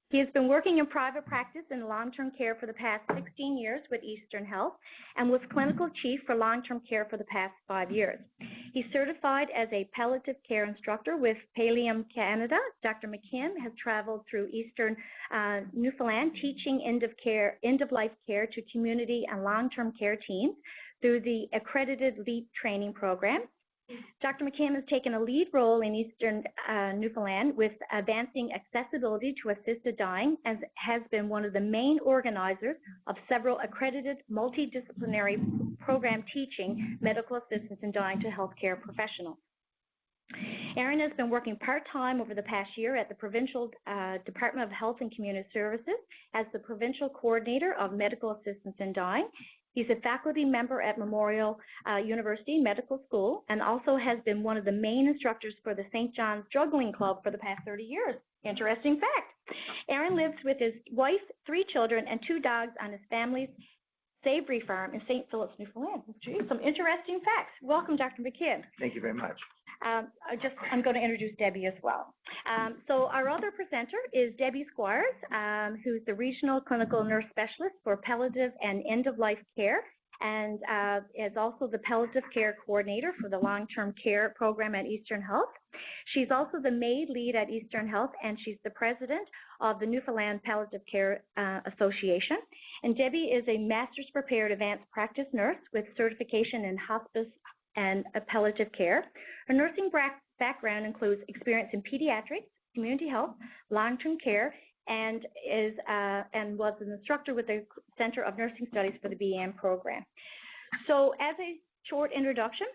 He has been working in private practice in long-term care for the past 16 years with Eastern Health and was clinical chief for long-term care for the past 5 years. He's certified as a palliative care instructor with Pallium Canada. Dr. McKim has traveled through Eastern Newfoundland teaching end-of-life care to community and long-term care teams through the accredited LEAP training program. Dr. McKim has taken a lead role in Eastern Newfoundland with advancing accessibility to assisted dying and has been one of the main organizers of several accredited multidisciplinary program teaching medical assistance in dying to healthcare professionals. Aaron has been working part-time over the past year at the Provincial Department of Health and Community Services as the Provincial Coordinator of Medical Assistance in Dying. He's a faculty member at Memorial University Medical School and also has been one of the main instructors for the St. John's Juggling Club for the past 30 years. Interesting fact. Aaron lives with his wife, 3 children, and 2 dogs on his family's Savory Farm in St. Philip's, Newfoundland. Gee, some interesting facts. Welcome, Dr. McKim. Thank you very much. I'm going to introduce Debbie as well. So our other presenter is Debbie Squires, who's the Regional Clinical Nurse Specialist for Palliative and End-of-Life Care, and is also the Palliative Care Coordinator for the Long-Term Care Program at Eastern Health. She's also the MAID lead at Eastern Health, and she's the President of the Newfoundland Palliative Care Association. And Debbie is a Master's Prepared Advanced Practice Nurse with certification in hospice and palliative care. Her nursing background includes experience in pediatrics, community health, long-term care, and was an instructor with the Center of Nursing Studies for the BM program. So as a short introduction,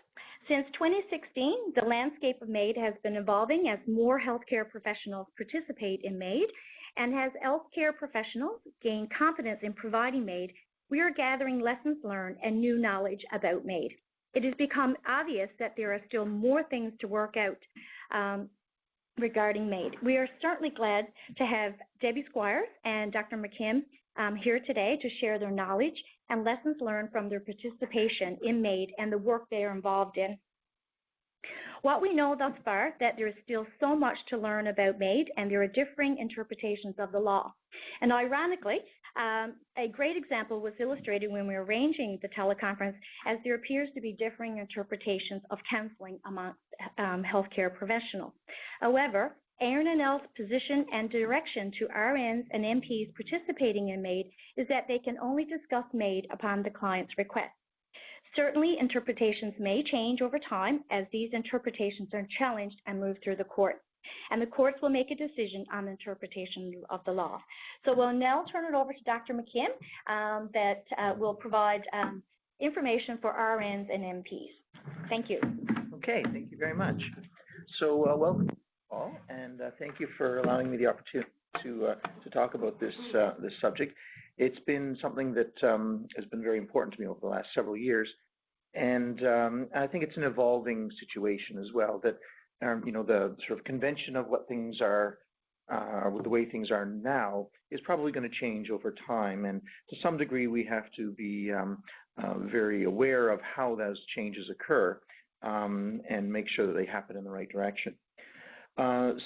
since 2016, the landscape of MAID has been evolving as more healthcare professionals participate in MAID, and as healthcare professionals gain confidence in providing MAID, we are gathering lessons learned and new knowledge about MAID. It has become obvious that there are still more things to work out regarding MAID. We are certainly glad to have Debbie Squires and Dr. McKim here today to share their knowledge and lessons learned from their participation in MAID and the work they are involved in. What we know thus far that there is still so much to learn about MAID, and there are differing interpretations of the law. And ironically, a great example was illustrated when we were arranging the teleconference, as there appears to be differing interpretations of counseling amongst healthcare professionals. However, ARNL's position and direction to RNs and NPs participating in MAID is that they can only discuss MAID upon the client's request. Certainly, interpretations may change over time as these interpretations are challenged and move through the courts. And the courts will make a decision on interpretation of the law. So we'll now turn it over to Dr. McKim that will provide information for RNs and NPs. Thank you. Okay, thank you very much. So welcome all, and thank you for allowing me the opportunity to talk about this subject. It's been something that has been very important to me over the last several years, and I think it's an evolving situation as well, that the sort of convention of what things are, the way things are now, is probably going to change over time, and to some degree we have to be very aware of how those changes occur and make sure that they happen in the right direction.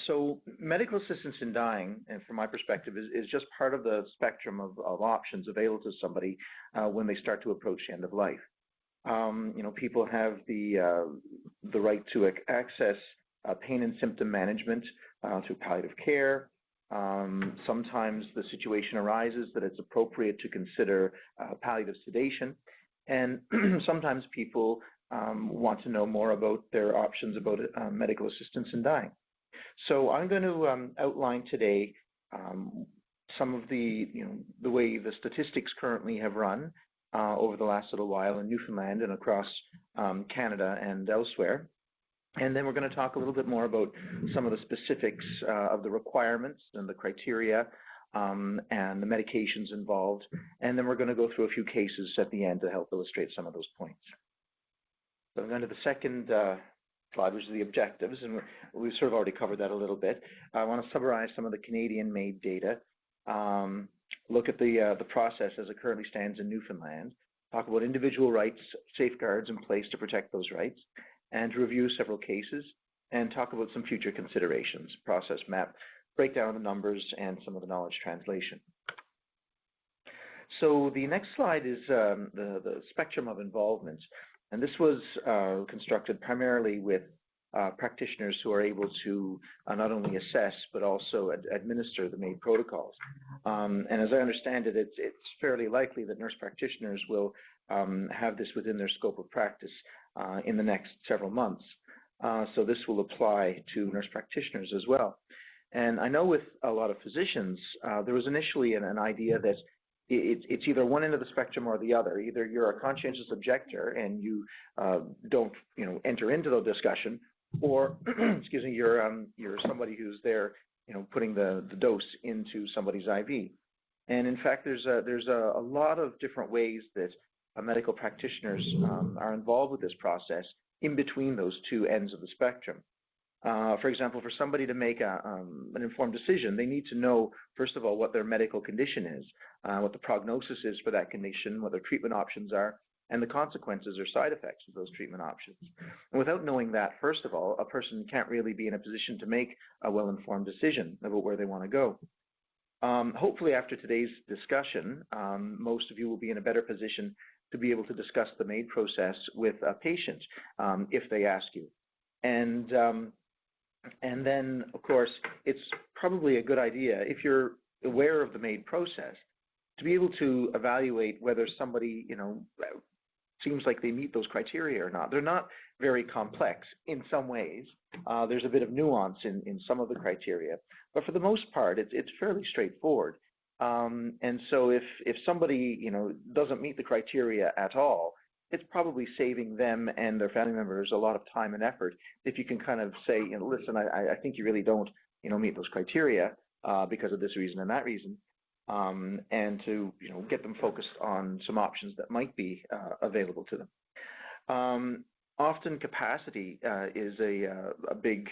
So medical assistance in dying, and from my perspective, is just part of the spectrum of options available to somebody when they start to approach the end of life. People have the right to access pain and symptom management through palliative care. Sometimes the situation arises that it's appropriate to consider palliative sedation, and sometimes people want to know more about their options about medical assistance in dying. So I'm going to outline today some of the way the statistics currently have run over the last little while in Newfoundland and across Canada and elsewhere. And then we're going to talk a little bit more about some of the specifics of the requirements and the criteria and the medications involved. And then we're going to go through a few cases at the end to help illustrate some of those points. So I'm going to the second slide, which is the objectives, and we've sort of already covered that a little bit. I want to summarize some of the Canadian MAID data, look at the process as it currently stands in Newfoundland, talk about individual rights, safeguards in place to protect those rights, and to review several cases, and talk about some future considerations, process map break down the numbers and some of the knowledge translation. So the next slide is the spectrum of involvement. And this was constructed primarily with practitioners who are able to not only assess, but also administer the MAID protocols. And as I understand it, it's fairly likely that nurse practitioners will have this within their scope of practice in the next several months. So this will apply to nurse practitioners as well. And I know with a lot of physicians, there was initially an idea that it's either one end of the spectrum or the other. Either you're a conscientious objector and you don't, enter into the discussion, or excuse me, you're somebody who's there, putting the dose into somebody's IV. And in fact, there's a lot of different ways that medical practitioners are involved with this process in between those two ends of the spectrum. For example, for somebody to make an informed decision, they need to know, first of all, what their medical condition is, what the prognosis is for that condition, what their treatment options are, and the consequences or side effects of those treatment options. And without knowing that, first of all, a person can't really be in a position to make a well-informed decision about where they want to go. Hopefully, after today's discussion, most of you will be in a better position to be able to discuss the MAID process with a patient if they ask you. And then, of course, it's probably a good idea, if you're aware of the MAID process, to be able to evaluate whether somebody, seems like they meet those criteria or not. They're not very complex in some ways. There's a bit of nuance in some of the criteria, but for the most part, it's fairly straightforward. And so if somebody, doesn't meet the criteria at all, it's probably saving them and their family members a lot of time and effort if you can kind of say, listen, I think you really don't, meet those criteria because of this reason and that reason, and to, get them focused on some options that might be available to them. Often capacity is a big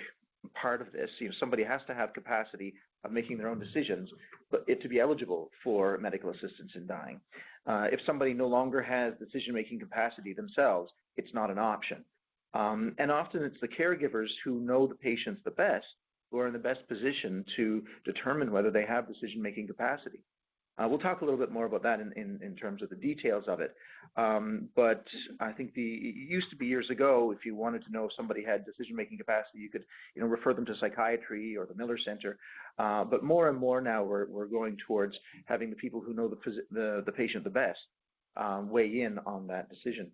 part of this. Somebody has to have capacity of making their own decisions, but to be eligible for medical assistance in dying. If somebody no longer has decision-making capacity themselves, it's not an option. And often it's the caregivers who know the patients the best who are in the best position to determine whether they have decision-making capacity. We'll talk a little bit more about that in terms of the details of it. But I think it used to be years ago, if you wanted to know if somebody had decision-making capacity, you could refer them to psychiatry or the Miller Center. But more and more now we're going towards having the people who know the patient the best weigh in on that decision.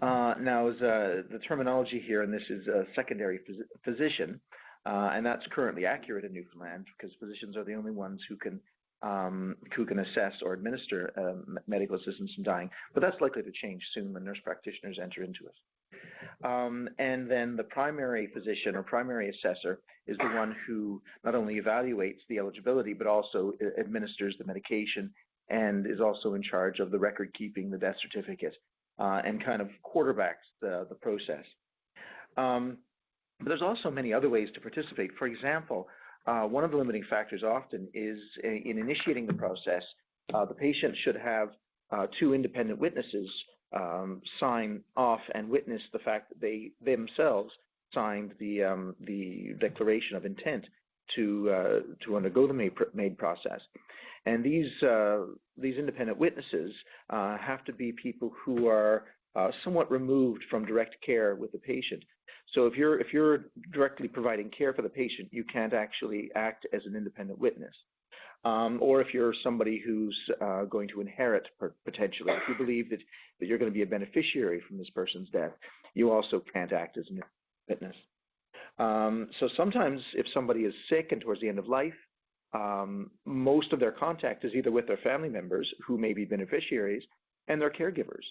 Now, as the terminology here, and this is a secondary physician, and that's currently accurate in Newfoundland because physicians are the only ones who can assess or administer medical assistance in dying, but that's likely to change soon when nurse practitioners enter into it. And then the primary physician or primary assessor is the one who not only evaluates the eligibility, but also administers the medication and is also in charge of the record keeping, the death certificate, and kind of quarterbacks the process. But there's also many other ways to participate. For example, one of the limiting factors often is in initiating the process, the patient should have two independent witnesses sign off and witness the fact that they themselves signed the declaration of intent to undergo the MAID process. And these independent witnesses have to be people who are somewhat removed from direct care with the patient. So if you're directly providing care for the patient, you can't actually act as an independent witness. Or if you're somebody who's going to inherit potentially, if you believe that you're going to be a beneficiary from this person's death, you also can't act as an witness. So sometimes if somebody is sick and towards the end of life, most of their contact is either with their family members who may be beneficiaries and their caregivers.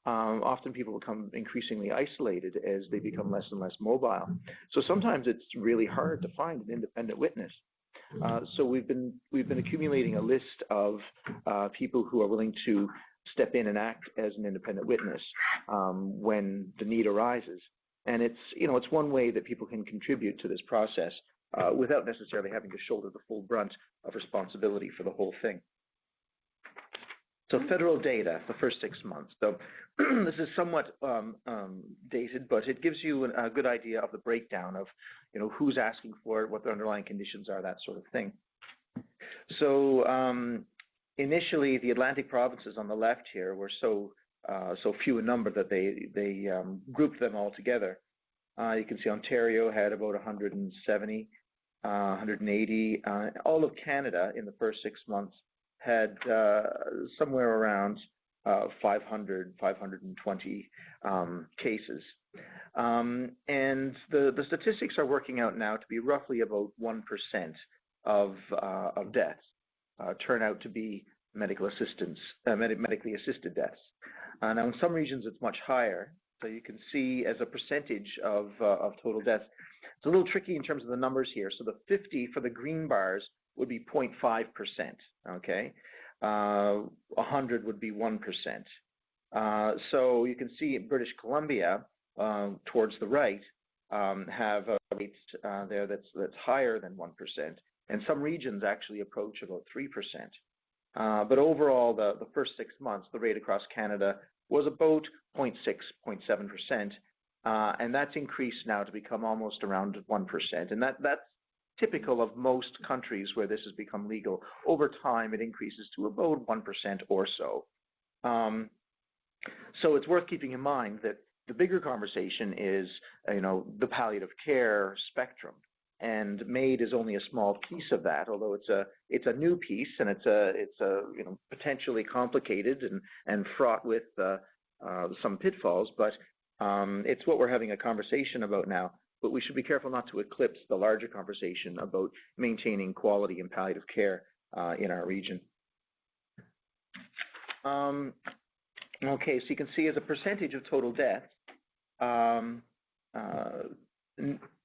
Often people become increasingly isolated as they become less and less mobile. So sometimes it's really hard to find an independent witness. So we've been accumulating a list of people who are willing to step in and act as an independent witness when the need arises. And it's one way that people can contribute to this process without necessarily having to shoulder the full brunt of responsibility for the whole thing. So federal data, the first 6 months. So this is somewhat dated, but it gives you a good idea of the breakdown of, who's asking for it, what the underlying conditions are, that sort of thing. So initially, the Atlantic provinces on the left here were so few in number that they grouped them all together. You can see Ontario had about 170, 180. All of Canada in the first 6 months had somewhere around 500, 520 cases. And the statistics are working out now to be roughly about 1% of deaths turn out to be medically assisted deaths. Now, in some regions, it's much higher. So you can see as a percentage of total deaths. It's a little tricky in terms of the numbers here. So the 50 for the green bars would be 0.5%, okay? 100 would be 1%. So you can see in British Columbia, towards the right, have a rate there that's higher than 1%. And some regions actually approach about 3%. But overall, the first 6 months, the rate across Canada was about 0.6, 0.7%, and that's increased now to become almost around 1%. And that's typical of most countries where this has become legal. Over time, it increases to about 1% or so. So it's worth keeping in mind that the bigger conversation is, the palliative care spectrum. And MAID is only a small piece of that, although it's a new piece, and it's potentially complicated and fraught with some pitfalls. But it's what we're having a conversation about now. But we should be careful not to eclipse the larger conversation about maintaining quality in palliative care in our region. Okay, so you can see as a percentage of total deaths,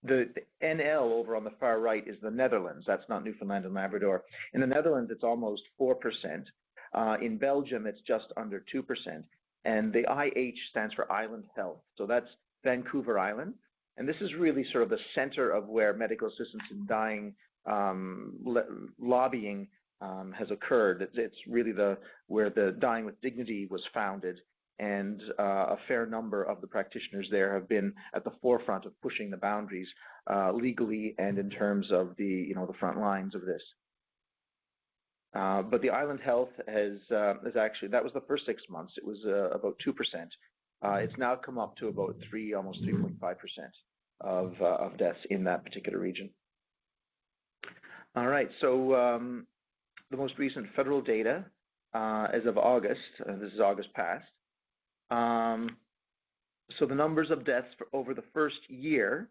the NL over on the far right is the Netherlands. That's not Newfoundland and Labrador. In the Netherlands, it's almost 4%. In Belgium, it's just under 2%. And the IH stands for Island Health. So that's Vancouver Island. And this is really sort of the center of where medical assistance in dying lobbying has occurred. It's really where the Dying with Dignity was founded. And a fair number of the practitioners there have been at the forefront of pushing the boundaries legally and in terms of the front lines of this. But the Island Health has actually, that was the first 6 months. It was about 2%. It's now come up to about almost 3.5% of deaths in that particular region. All right, so the most recent federal data as of August, this is August past. So the numbers of deaths over the first year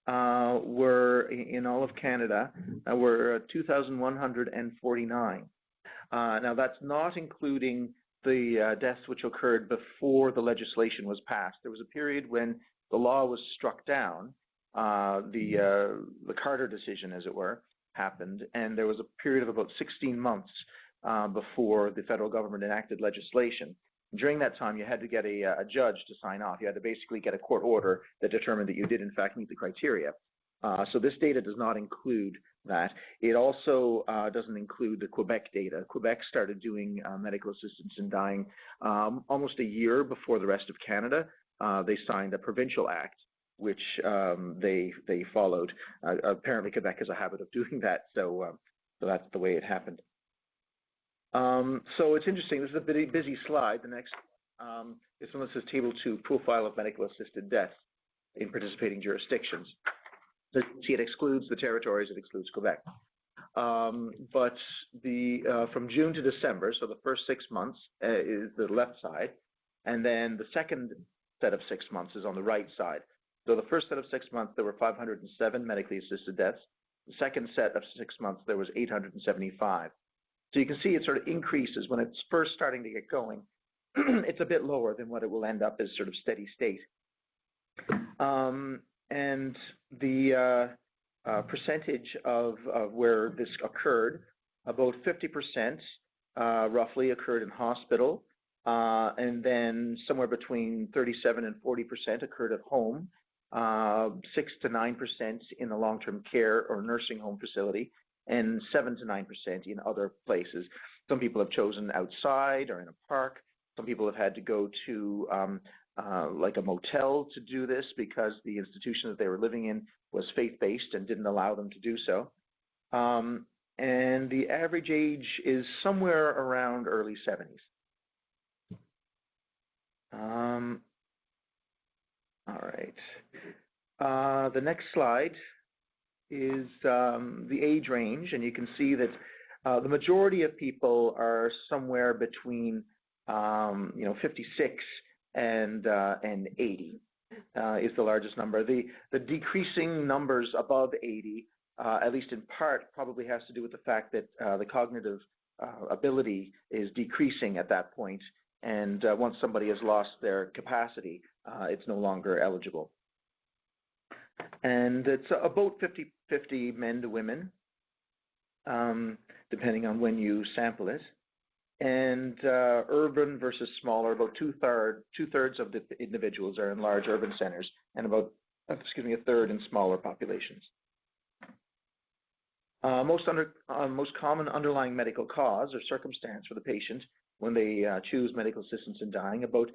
were, in all of Canada, were 2,149. Now, that's not including the deaths which occurred before the legislation was passed. There was a period when the law was struck down, the Carter decision, as it were, happened, and there was a period of about 16 months before the federal government enacted legislation. During that time, you had to get a judge to sign off. You had to basically get a court order that determined that you did, in fact, meet the criteria. So this data does not include that. It also doesn't include the Quebec data. Quebec started doing medical assistance in dying almost a year before the rest of Canada. They signed a provincial act, which they followed. Apparently, Quebec has a habit of doing that, so that's the way it happened. So it's interesting. This is a busy slide. The next is one that says Table 2, Profile of Medical Assisted Deaths in Participating Jurisdictions. So you see it excludes the territories, it excludes Quebec. But from June to December, so the first 6 months is the left side, and then the second set of 6 months is on the right side. So the first set of 6 months, there were 507 medically assisted deaths. The second set of 6 months, there was 875. So you can see it sort of increases when it's first starting to get going. It's a bit lower than what it will end up as sort of steady state. And the percentage of where this occurred, about 50% roughly occurred in hospital, and then somewhere between 37 and 40% occurred at home, 6 to 9% in the long-term care or nursing home facility, and 7 to 9% in other places. Some people have chosen outside or in a park. Some people have had to go to like a motel to do this because the institution that they were living in was faith-based and didn't allow them to do so. And the average age is somewhere around early 70s. All right. The next slide is the age range, and you can see that the majority of people are somewhere between 56 and 80 is the largest number. The decreasing numbers above 80, at least in part, probably has to do with the fact that the cognitive ability is decreasing at that point, and once somebody has lost their capacity, it's no longer eligible. And it's about 50-50 men to women, depending on when you sample it. And urban versus smaller, about two-thirds of the individuals are in large urban centers, and about, a third in smaller populations. Most common underlying medical cause or circumstance for the patient when they choose medical assistance in dying, about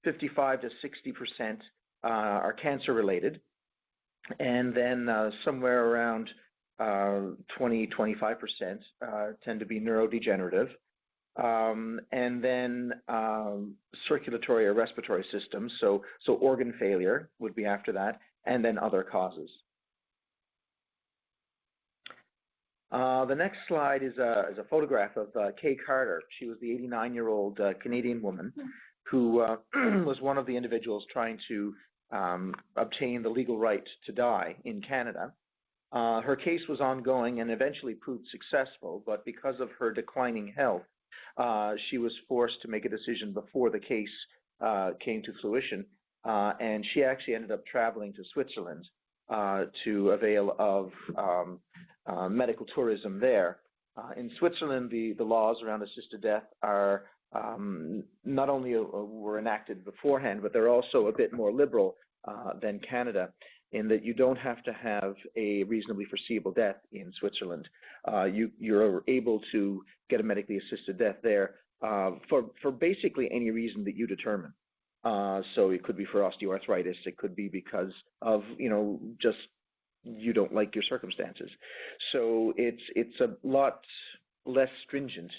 55 to 60% are cancer-related, and then somewhere around 20-25% tend to be neurodegenerative, and then circulatory or respiratory systems, so organ failure would be after that, and then other causes. The next slide is a photograph of Kay Carter. She was the 89-year-old Canadian woman who was one of the individuals trying to obtain the legal right to die in Canada. Her case was ongoing and eventually proved successful, but because of her declining health, she was forced to make a decision before the case came to fruition, and she actually ended up traveling to Switzerland to avail of medical tourism there. In Switzerland, the laws around assisted death are not only were enacted beforehand, but they're also a bit more liberal than Canada, in that you don't have to have a reasonably foreseeable death in Switzerland. You're able to get a medically assisted death there for basically any reason that you determine. So it could be for osteoarthritis, it could be because of, just you don't like your circumstances. So it's a lot less stringent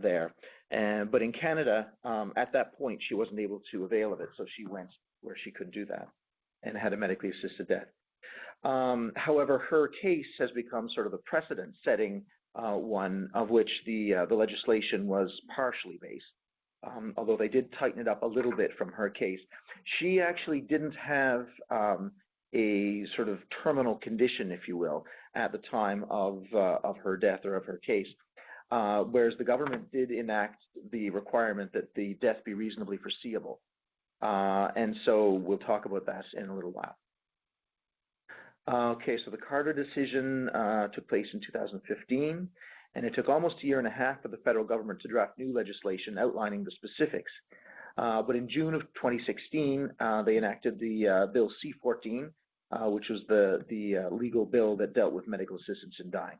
there. But in Canada, at that point, she wasn't able to avail of it, so she went where she could do that and had a medically assisted death. However, her case has become sort of a precedent-setting one of which the legislation was partially based, although they did tighten it up a little bit from her case. She actually didn't have a sort of terminal condition, if you will, at the time of her death or of her case, whereas the government did enact the requirement that the death be reasonably foreseeable. And so we'll talk about that in a little while. Okay, so the Carter decision took place in 2015, and it took almost a year and a half for the federal government to draft new legislation outlining the specifics. But in June of 2016, they enacted the Bill C-14, which was the legal bill that dealt with medical assistance in dying.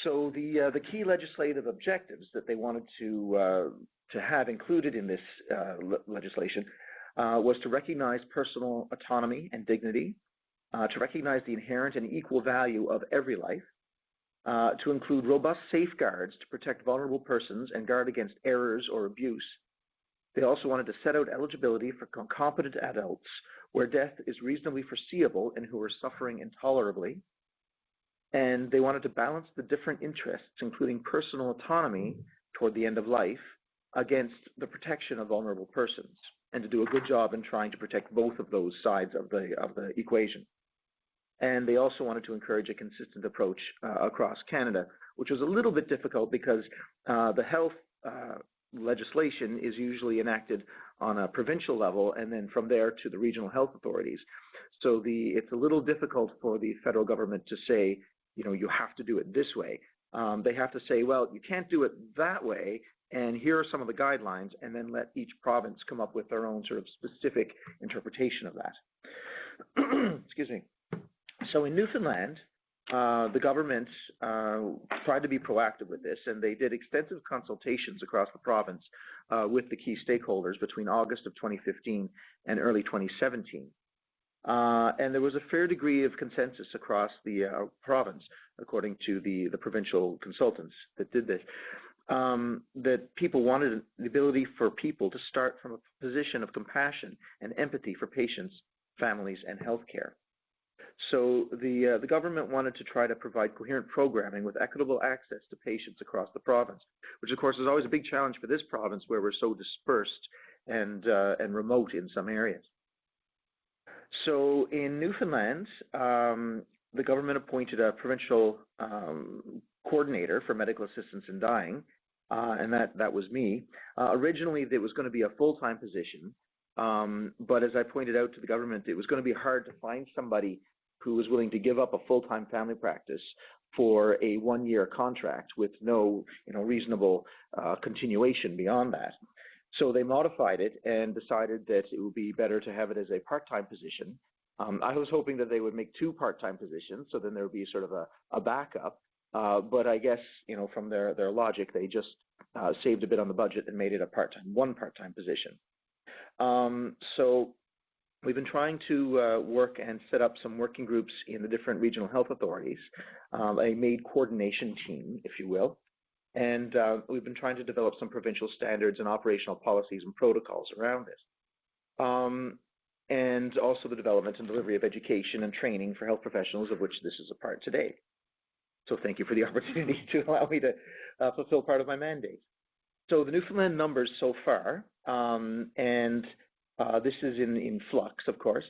So the key legislative objectives that they wanted to have included in this legislation was to recognize personal autonomy and dignity, to recognize the inherent and equal value of every life, to include robust safeguards to protect vulnerable persons and guard against errors or abuse. They also wanted to set out eligibility for competent adults where death is reasonably foreseeable and who are suffering intolerably. And they wanted to balance the different interests, including personal autonomy toward the end of life, against the protection of vulnerable persons, and to do a good job in trying to protect both of those sides of the equation. And they also wanted to encourage a consistent approach across Canada, which was a little bit difficult because the health legislation is usually enacted on a provincial level and then from there to the regional health authorities. So it's a little difficult for the federal government to say, you have to do it this way. They have to say, well, you can't do it that way, and here are some of the guidelines, and then let each province come up with their own sort of specific interpretation of that. Excuse me. So in Newfoundland, the government tried to be proactive with this, and they did extensive consultations across the province with the key stakeholders between August of 2015 and early 2017. And there was a fair degree of consensus across the province, according to the provincial consultants that did this, that people wanted the ability for people to start from a position of compassion and empathy for patients, families, and healthcare. So the government wanted to try to provide coherent programming with equitable access to patients across the province, which of course is always a big challenge for this province where we're so dispersed and remote in some areas. So in Newfoundland, the government appointed a provincial coordinator for medical assistance in dying, and that was me. Originally, it was going to be a full-time position, but as I pointed out to the government, it was going to be hard to find somebody who was willing to give up a full-time family practice for a one-year contract with no reasonable continuation beyond that. So they modified it and decided that it would be better to have it as a part-time position. I was hoping that they would make 2 part-time positions, so then there would be sort of a backup. But I guess, from their logic, they just saved a bit on the budget and made it one part-time position. So we've been trying to work and set up some working groups in the different regional health authorities, a MAID coordination team, if you will. And we've been trying to develop some provincial standards and operational policies and protocols around this. And also the development and delivery of education and training for health professionals, of which this is a part today. So thank you for the opportunity to allow me to fulfill part of my mandate. So the Newfoundland numbers so far, and this is in flux, of course.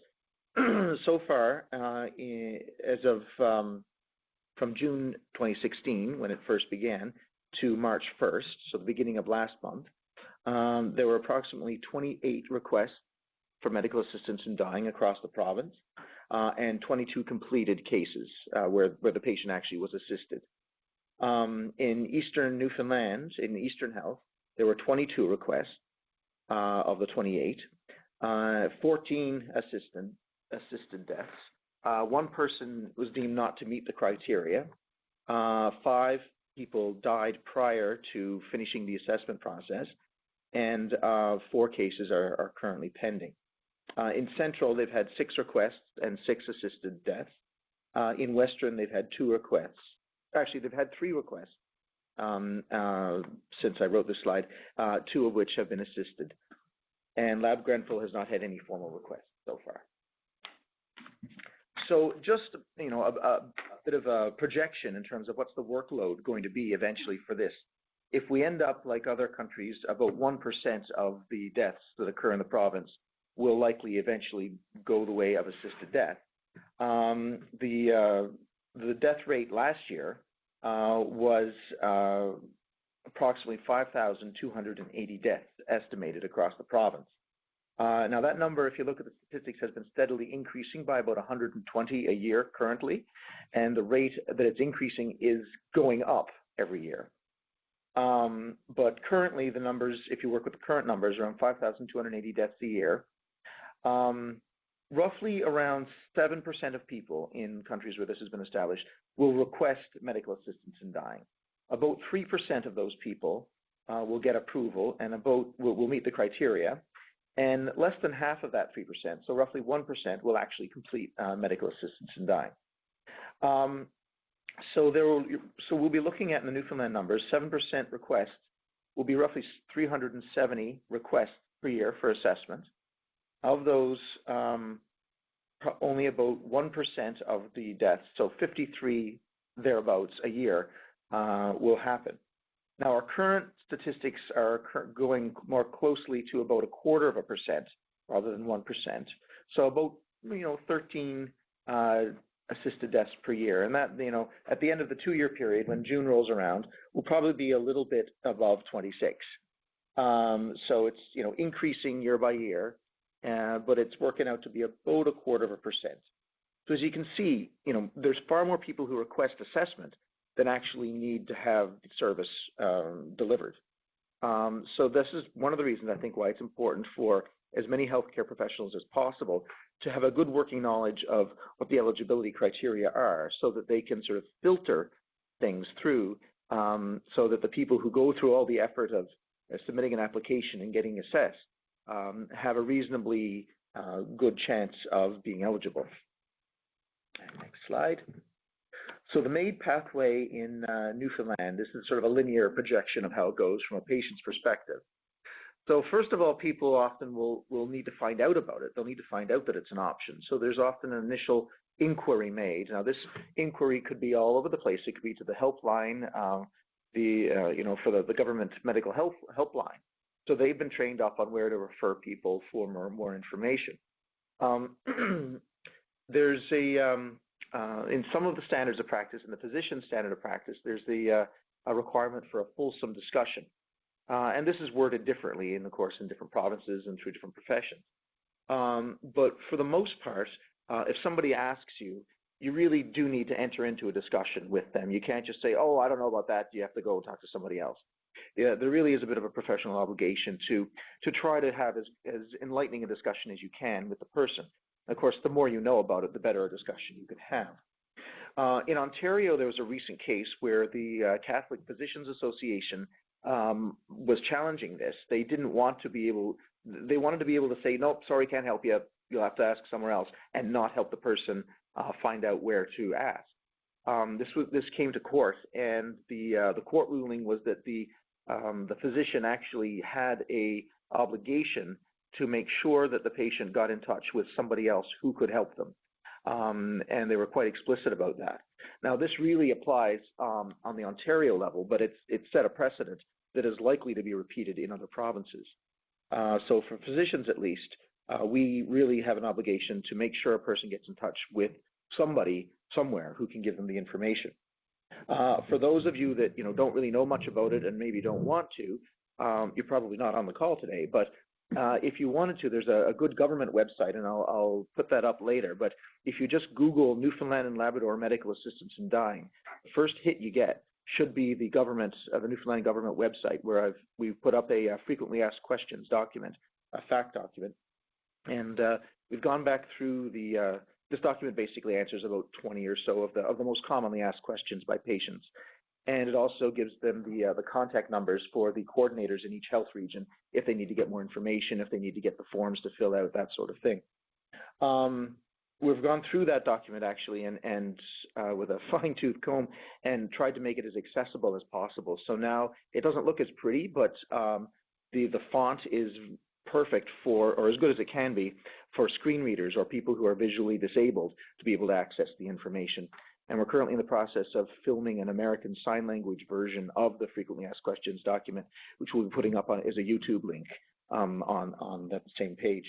So far, as of from June 2016, when it first began, to March 1st, so the beginning of last month, there were approximately 28 requests for medical assistance in dying across the province, and 22 completed cases where the patient actually was assisted. In eastern Newfoundland, in Eastern Health, there were 22 requests of the 28, 14 assisted deaths. 1 person was deemed not to meet the criteria. 5 people died prior to finishing the assessment process, and 4 cases are currently pending. In Central, they've had 6 requests and 6 assisted deaths. In Western, they've had 2 requests. Actually, they've had 3 requests since I wrote this slide, 2 of which have been assisted. And Lab Grenfell has not had any formal requests so far. So just, a bit of a projection in terms of what's the workload going to be eventually for this. If we end up like other countries, about 1% of the deaths that occur in the province will likely eventually go the way of assisted death. The death rate last year was approximately 5,280 deaths estimated across the province. Now that number, if you look at the statistics, has been steadily increasing by about 120 a year currently, and the rate that it's increasing is going up every year. But currently the numbers, if you work with the current numbers, around 5,280 deaths a year. Roughly around 7% of people in countries where this has been established will request medical assistance in dying. About 3% of those people will get approval and will meet the criteria. And less than half of that 3%, so roughly 1%, will actually complete medical assistance in dying. So we'll be looking at in the Newfoundland numbers, 7% requests will be roughly 370 requests per year for assessment. Of those, only about 1% of the deaths, so 53 thereabouts a year, will happen. Now, our current statistics are going more closely to about 0.25% rather than 1%. So about 13 assisted deaths per year, and that at the end of the 2-year period, when June rolls around, will probably be a little bit above 26. So it's increasing year by year, but it's working out to be about 0.25%. So as you can see, there's far more people who request assessment than actually need to have service delivered. So this is one of the reasons I think why it's important for as many healthcare professionals as possible to have a good working knowledge of what the eligibility criteria are, so that they can sort of filter things through, so that the people who go through all the effort of submitting an application and getting assessed have a reasonably good chance of being eligible. Next slide. So the MAID pathway in Newfoundland, this is sort of a linear projection of how it goes from a patient's perspective. So first of all, people often will need to find out about it. They'll need to find out that it's an option. So there's often an initial inquiry made. Now this inquiry could be all over the place. It could be to the helpline, for the government medical health helpline. So they've been trained up on where to refer people for more information. There's in some of the standards of practice, in the physician standard of practice, there's a requirement for a fulsome discussion. And this is worded differently, in different provinces and through different professions. But for the most part, if somebody asks you, you really do need to enter into a discussion with them. You can't just say, oh, I don't know about that. You have to go and talk to somebody else. Yeah, there really is a bit of a professional obligation to try to have as enlightening a discussion as you can with the person. Of course, the more you know about it, the better a discussion you could have. In Ontario, there was a recent case where the Catholic Physicians Association was challenging this. They didn't want to be able, they wanted to be able to say, nope, sorry, can't help you. You'll have to ask somewhere else, and not help the person find out where to ask. This came to court, and the court ruling was that the physician actually had a obligation to make sure that the patient got in touch with somebody else who could help them. And they were quite explicit about that. Now, this really applies on the Ontario level, but it's set a precedent that is likely to be repeated in other provinces. So for physicians, at least, we really have an obligation to make sure a person gets in touch with somebody somewhere who can give them the information. For those of you that don't really know much about it and maybe don't want to, you're probably not on the call today, but if you wanted to, there's a good government website, and I'll put that up later, but if you just Google Newfoundland and Labrador medical assistance in dying, the first hit you get should be the Newfoundland government website, where we've put up a frequently asked questions document, a fact document, and we've gone back through this document basically answers about 20 or so of the most commonly asked questions by patients. And it also gives them the contact numbers for the coordinators in each health region if they need to get more information, if they need to get the forms to fill out, that sort of thing. We've gone through that document actually and with a fine-tooth comb and tried to make it as accessible as possible. So now it doesn't look as pretty, but the font is perfect for, or as good as it can be, for screen readers or people who are visually disabled to be able to access the information. And we're currently in the process of filming an American Sign Language version of the Frequently Asked Questions document, which we'll be putting up as a YouTube link on that same page.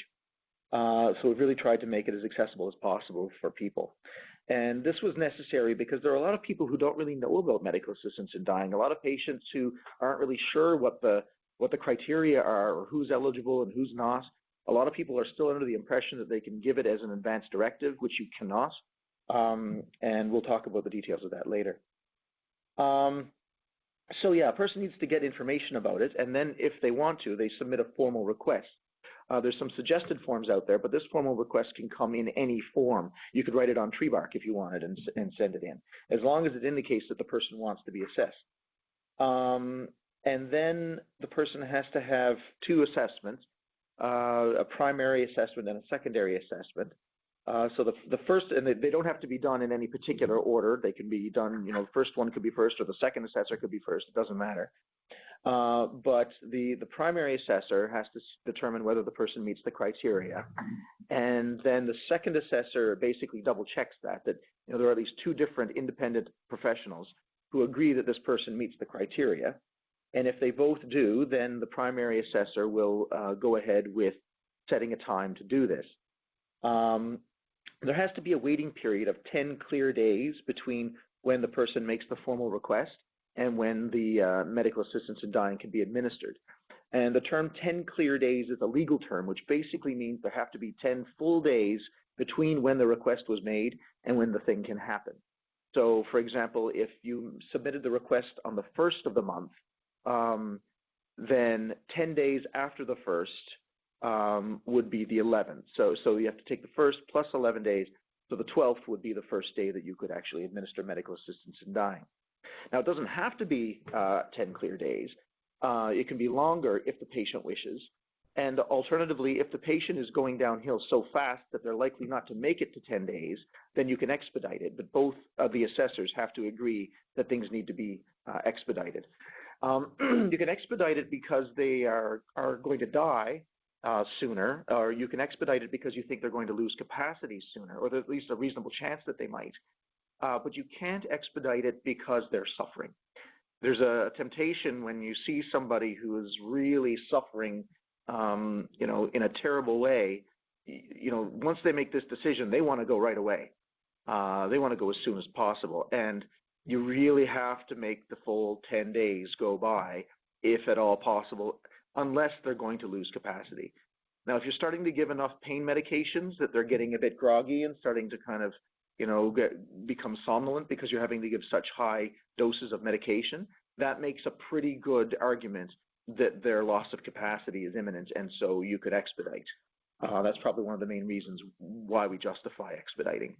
So we've really tried to make it as accessible as possible for people. And this was necessary because there are a lot of people who don't really know about medical assistance in dying, a lot of patients who aren't really sure what the criteria are or who's eligible and who's not. A lot of people are still under the impression that they can give it as an advance directive, which you cannot. And we'll talk about the details of that later. So yeah, a person needs to get information about it, and then if they want to, they submit a formal request. There's some suggested forms out there, but this formal request can come in any form. You could write it on tree bark if you wanted and send it in, as long as it indicates that the person wants to be assessed. And then the person has to have two assessments, a primary assessment and a secondary assessment. So the first, and they don't have to be done in any particular order. They can be done, the first one could be first or the second assessor could be first. It doesn't matter. But the primary assessor has to determine whether the person meets the criteria. And then the second assessor basically double checks that there are at least two different independent professionals who agree that this person meets the criteria. And if they both do, then the primary assessor will go ahead with setting a time to do this. There has to be a waiting period of 10 clear days between when the person makes the formal request and when the medical assistance in dying can be administered. And the term 10 clear days is a legal term, which basically means there have to be 10 full days between when the request was made and when the thing can happen. So, for example, if you submitted the request on the 1st of the month, then 10 days after the 1st would be the 11th. So you have to take the 1st plus 11 days. So the 12th would be the first day that you could actually administer medical assistance in dying. Now, it doesn't have to be 10 clear days. It can be longer if the patient wishes. And alternatively, if the patient is going downhill so fast that they're likely not to make it to 10 days, then you can expedite it. But both of the assessors have to agree that things need to be expedited. You can expedite it because they are going to die sooner, or you can expedite it because you think they're going to lose capacity sooner, or there's at least a reasonable chance that they might. But you can't expedite it because they're suffering. There's a temptation when you see somebody who is really suffering, in a terrible way, once they make this decision, they want to go right away. They want to go as soon as possible. And you really have to make the full 10 days go by, if at all possible, unless they're going to lose capacity. Now, if you're starting to give enough pain medications that they're getting a bit groggy and starting to kind of, become somnolent because you're having to give such high doses of medication, that makes a pretty good argument that their loss of capacity is imminent, and so you could expedite. That's probably one of the main reasons why we justify expediting.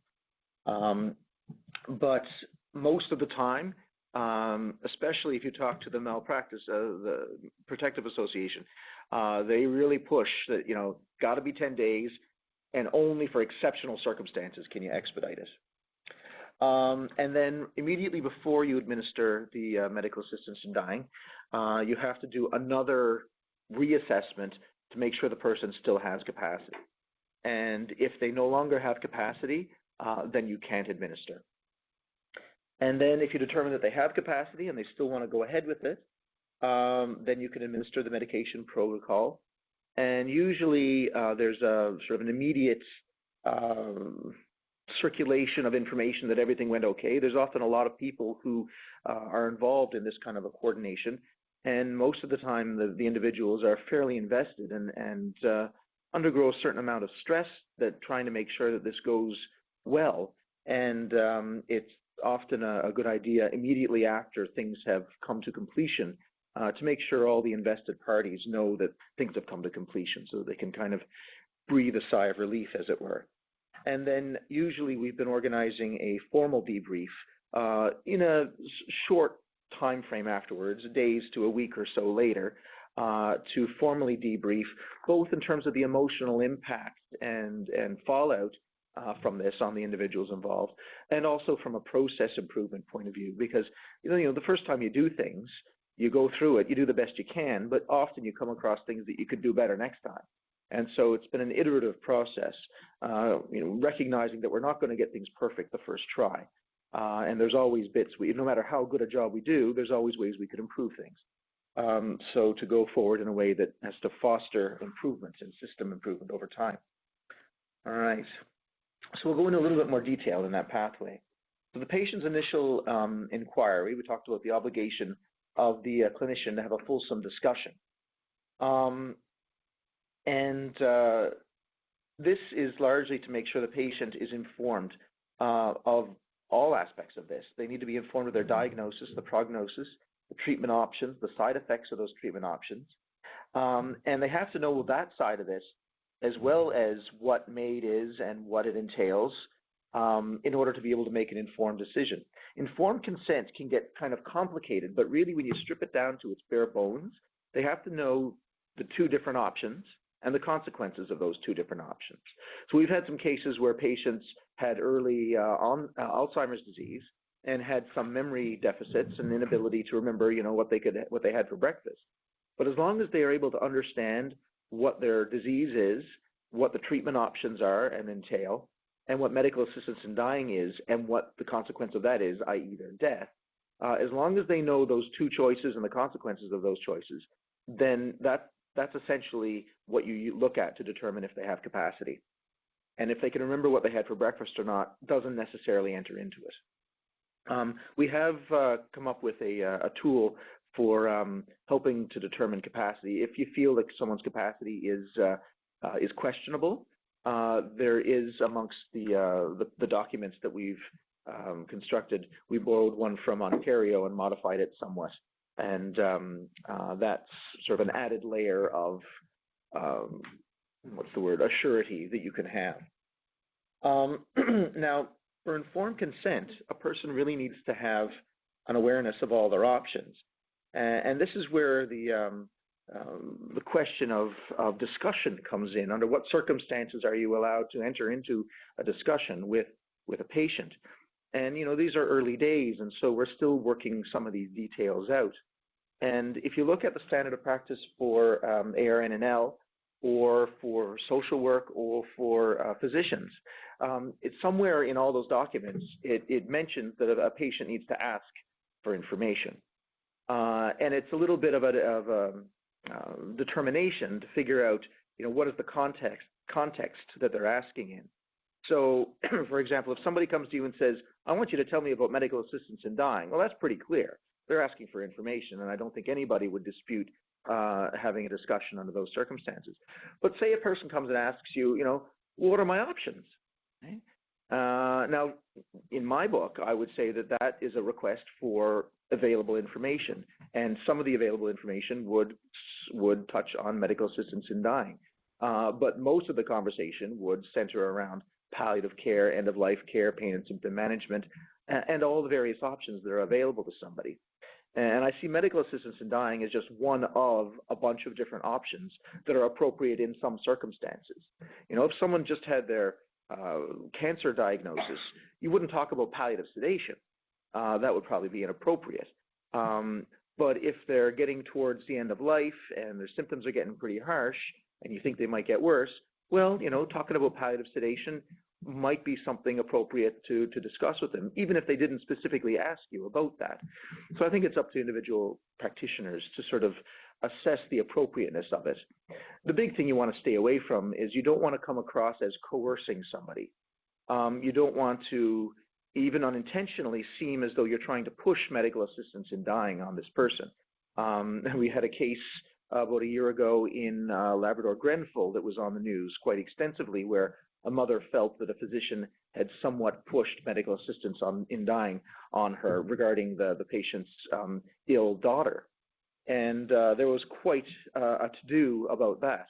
But most of the time, especially if you talk to the malpractice, the Protective Association, they really push that, got to be 10 days, and only for exceptional circumstances can you expedite it. And then immediately before you administer the medical assistance in dying, you have to do another reassessment to make sure the person still has capacity. And if they no longer have capacity, then you can't administer. And then if you determine that they have capacity and they still want to go ahead with it, then you can administer the medication protocol. And usually there's a sort of an immediate circulation of information that everything went okay. There's often a lot of people who are involved in this kind of a coordination, and most of the time the individuals are fairly invested and undergo a certain amount of stress that trying to make sure that this goes well. And it's often a good idea immediately after things have come to completion to make sure all the invested parties know that things have come to completion so that they can kind of breathe a sigh of relief, as it were. And then usually we've been organizing a formal debrief in a short time frame afterwards, days to a week or so later, to formally debrief, both in terms of the emotional impact and fallout from this on the individuals involved, and also from a process improvement point of view. Because the first time you do things, you go through it, you do the best you can, but often you come across things that you could do better next time. And so it's been an iterative process, recognizing that we're not going to get things perfect the first try. And there's always bits, no matter how good a job we do, there's always ways we could improve things. So to go forward in a way that has to foster improvements and system improvement over time. All right. So we'll go into a little bit more detail in that pathway. So the patient's initial inquiry, we talked about the obligation of the clinician to have a fulsome discussion. This is largely to make sure the patient is informed of all aspects of this. They need to be informed of their diagnosis, the prognosis, the treatment options, the side effects of those treatment options. And they have to know that side of this, as well as what MAID is and what it entails, in order to be able to make an informed decision. Informed consent can get kind of complicated, but really when you strip it down to its bare bones, they have to know the two different options and the consequences of those two different options. So we've had some cases where patients had early Alzheimer's disease and had some memory deficits and inability to remember, what they had for breakfast. But as long as they are able to understand what their disease is, what the treatment options are and entail, and what medical assistance in dying is, and what the consequence of that is, i.e. their death, as long as they know those two choices and the consequences of those choices, then that's essentially what you look at to determine if they have capacity. And if they can remember what they had for breakfast or not, doesn't necessarily enter into it. We have come up with a tool for helping to determine capacity. If you feel like someone's capacity is questionable, there is amongst the documents that we've constructed, we borrowed one from Ontario and modified it somewhat. And that's sort of an added layer of, assurity that you can have. Now, for informed consent, a person really needs to have an awareness of all their options. And this is where the the question of discussion comes in. Under what circumstances are you allowed to enter into a discussion with a patient? And, these are early days, and so we're still working some of these details out. And if you look at the standard of practice for ARNNL, or for social work, or for physicians, it's somewhere in all those documents, it mentions that a patient needs to ask for information. And it's a little bit of a determination to figure out, what is the context that they're asking in. So, for example, if somebody comes to you and says, I want you to tell me about medical assistance in dying, well, that's pretty clear. They're asking for information, and I don't think anybody would dispute having a discussion under those circumstances. But say a person comes and asks you, what are my options? Okay. Now, in my book, I would say that that is a request for available information, and some of the available information would touch on medical assistance in dying. But most of the conversation would center around palliative care, end-of-life care, pain and symptom management, and all the various options that are available to somebody. And I see medical assistance in dying as just one of a bunch of different options that are appropriate in some circumstances. If someone just had their cancer diagnosis, you wouldn't talk about palliative sedation. That would probably be inappropriate. But if they're getting towards the end of life and their symptoms are getting pretty harsh and you think they might get worse, well, talking about palliative sedation might be something appropriate to discuss with them, even if they didn't specifically ask you about that. So I think it's up to individual practitioners to sort of assess the appropriateness of it. The big thing you want to stay away from is you don't want to come across as coercing somebody. You don't want to even unintentionally seem as though you're trying to push medical assistance in dying on this person. We had a case about a year ago in Labrador Grenfell that was on the news quite extensively, where a mother felt that a physician had somewhat pushed medical assistance in dying on her regarding the patient's ill daughter. And there was quite a to-do about that.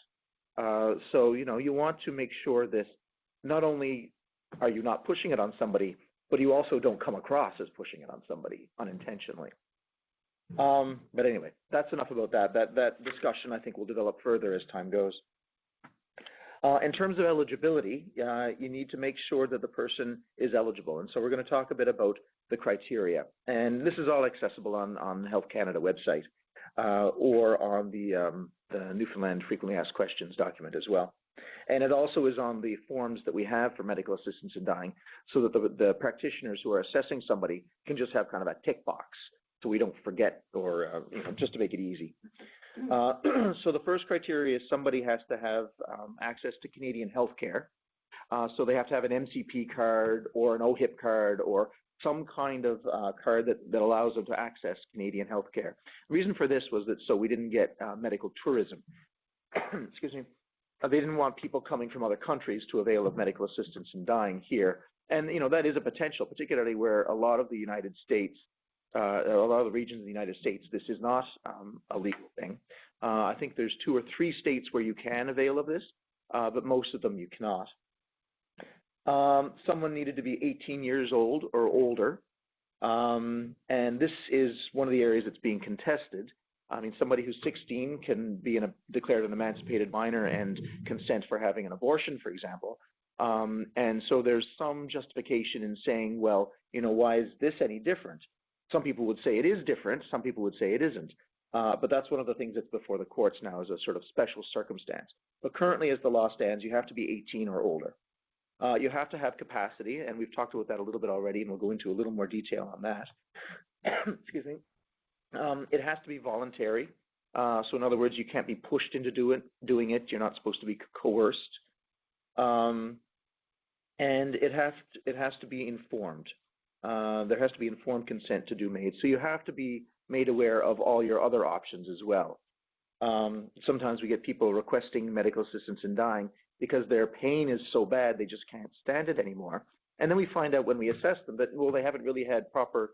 So, you want to make sure that not only are you not pushing it on somebody, but you also don't come across as pushing it on somebody unintentionally. But anyway, that's enough about that. That discussion, I think, will develop further as time goes. In terms of eligibility, you need to make sure that the person is eligible. And so we're going to talk a bit about the criteria. And this is all accessible on the Health Canada website or on the Newfoundland Frequently Asked Questions document as well. And it also is on the forms that we have for medical assistance in dying, so that the practitioners who are assessing somebody can just have kind of a tick box, so we don't forget, or just to make it easy. So the first criteria is somebody has to have access to Canadian health care. So they have to have an MCP card or an OHIP card or some kind of card that allows them to access Canadian health care. The reason for this was that so we didn't get medical tourism. Excuse me. They didn't want people coming from other countries to avail of medical assistance in dying here. And, that is a potential, particularly where a lot of the United States, a lot of the regions of the United States, this is not a legal thing. I think there's 2 or 3 states where you can avail of this, but most of them you cannot. Someone needed to be 18 years old or older, and this is one of the areas that's being contested. I mean, somebody who's 16 can be declared an emancipated minor and consent for having an abortion, for example. And so there's some justification in saying, well, why is this any different? Some people would say it is different. Some people would say it isn't. But that's one of the things that's before the courts now, is a sort of special circumstance. But currently, as the law stands, you have to be 18 or older. You have to have capacity, and we've talked about that a little bit already, and we'll go into a little more detail on that. Excuse me. It has to be voluntary. So in other words, you can't be pushed into doing it. You're not supposed to be coerced. And it has to be informed. There has to be informed consent to do MAID. So you have to be made aware of all your other options as well. Sometimes we get people requesting medical assistance in dying because their pain is so bad they just can't stand it anymore. And then we find out when we assess them that, well, they haven't really had proper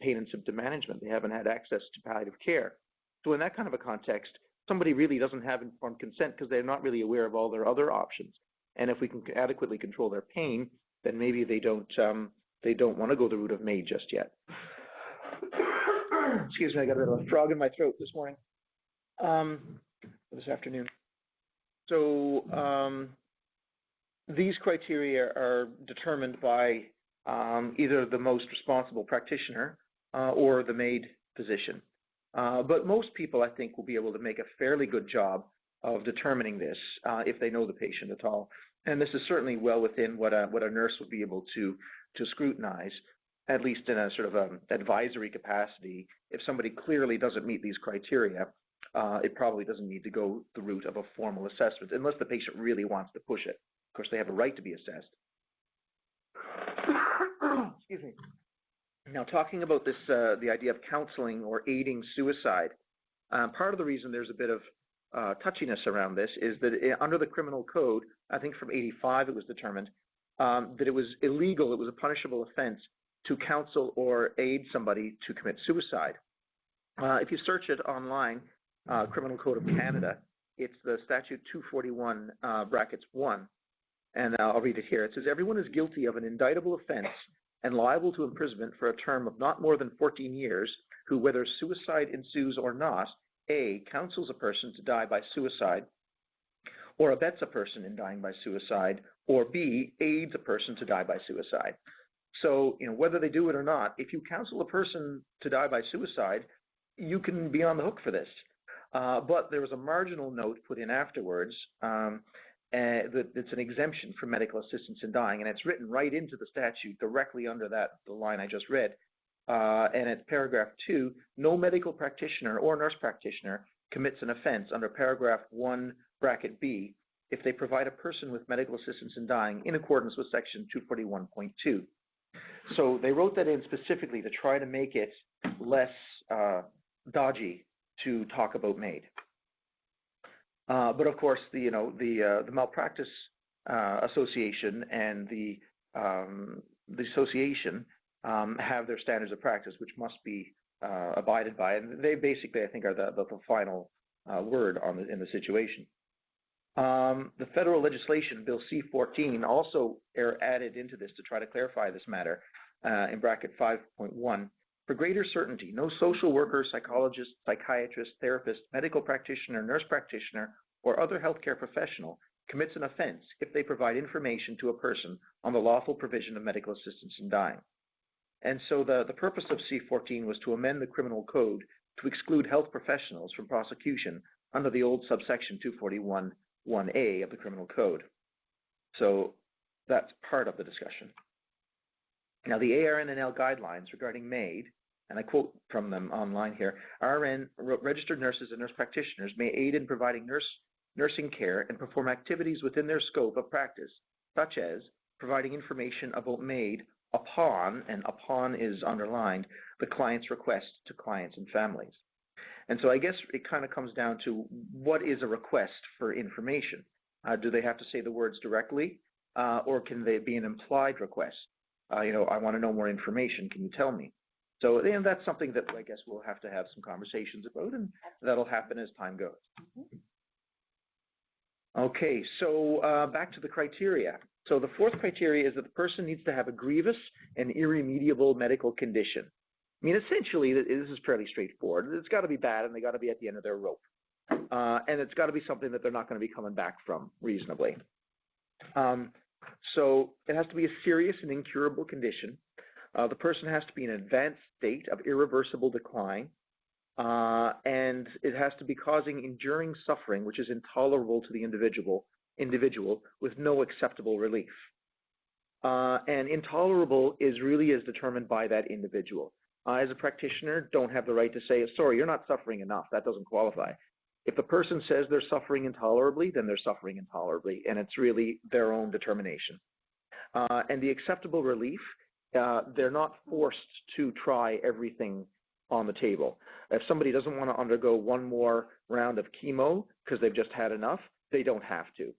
pain and symptom management. They haven't had access to palliative care. So in that kind of a context, somebody really doesn't have informed consent because they're not really aware of all their other options. And if we can adequately control their pain, then maybe they don't want to go the route of MAID just yet. Excuse me, I got a bit of a frog in my throat this morning. This afternoon. So these criteria are determined by either the most responsible practitioner or the MAID physician. But most people, I think, will be able to make a fairly good job of determining this if they know the patient at all. And this is certainly well within what a nurse would be able to scrutinize, at least in a sort of advisory capacity. If somebody clearly doesn't meet these criteria, it probably doesn't need to go the route of a formal assessment, unless the patient really wants to push it. Of course, they have a right to be assessed. Excuse me. Now, talking about this, the idea of counseling or aiding suicide, part of the reason there's a bit of touchiness around this is that under the criminal code, I think from '85 it was determined that it was illegal, it was a punishable offense to counsel or aid somebody to commit suicide. If you search it online, Criminal Code of Canada, it's the statute 241 brackets 1, and I'll read it here. It says, everyone is guilty of an indictable offense and liable to imprisonment for a term of not more than 14 years, who, whether suicide ensues or not, A, counsels a person to die by suicide, or abets a person in dying by suicide, or B, aids a person to die by suicide. So, whether they do it or not, if you counsel a person to die by suicide, you can be on the hook for this. But there was a marginal note put in afterwards that it's an exemption from medical assistance in dying, and it's written right into the statute directly under the line I just read. And it's paragraph 2, no medical practitioner or nurse practitioner commits an offense under paragraph 1 bracket B if they provide a person with medical assistance in dying in accordance with section 241.2. So they wrote that in specifically to try to make it less dodgy to talk about MAID. But of course, the Malpractice Association and the association have their standards of practice, which must be abided by, and they basically, I think, are the final word in the situation. The federal legislation, Bill C-14, also added into this to try to clarify this matter in bracket 5.1. For greater certainty, no social worker, psychologist, psychiatrist, therapist, medical practitioner, nurse practitioner, or other healthcare professional commits an offense if they provide information to a person on the lawful provision of medical assistance in dying. And so the purpose of C-14 was to amend the criminal code to exclude health professionals from prosecution under the old subsection 241(1)A of the criminal code. So that's part of the discussion. Now, the ARN&L guidelines regarding MAID, and I quote from them online here, RN, registered nurses and nurse practitioners may aid in providing nursing care and perform activities within their scope of practice, such as providing information about MAID upon, and upon is underlined, the client's request to clients and families. And so I guess it kind of comes down to what is a request for information? Do they have to say the words directly, or can they be an implied request? I want to know more information. Can you tell me? So that's something that I guess we'll have to have some conversations about, and that'll happen as time goes. Okay, so back to the criteria. So the fourth criteria is that the person needs to have a grievous and irremediable medical condition. I mean, essentially, this is fairly straightforward. It's got to be bad, and they got to be at the end of their rope. And it's got to be something that they're not going to be coming back from reasonably. So it has to be a serious and incurable condition. The person has to be in an advanced state of irreversible decline, and it has to be causing enduring suffering, which is intolerable to the individual with no acceptable relief. And intolerable is really determined by that individual. As a practitioner, don't have the right to say, sorry, you're not suffering enough. That doesn't qualify. If the person says they're suffering intolerably, then they're suffering intolerably, and it's really their own determination. And the acceptable relief, they're not forced to try everything on the table. If somebody doesn't want to undergo one more round of chemo because they've just had enough, they don't have to.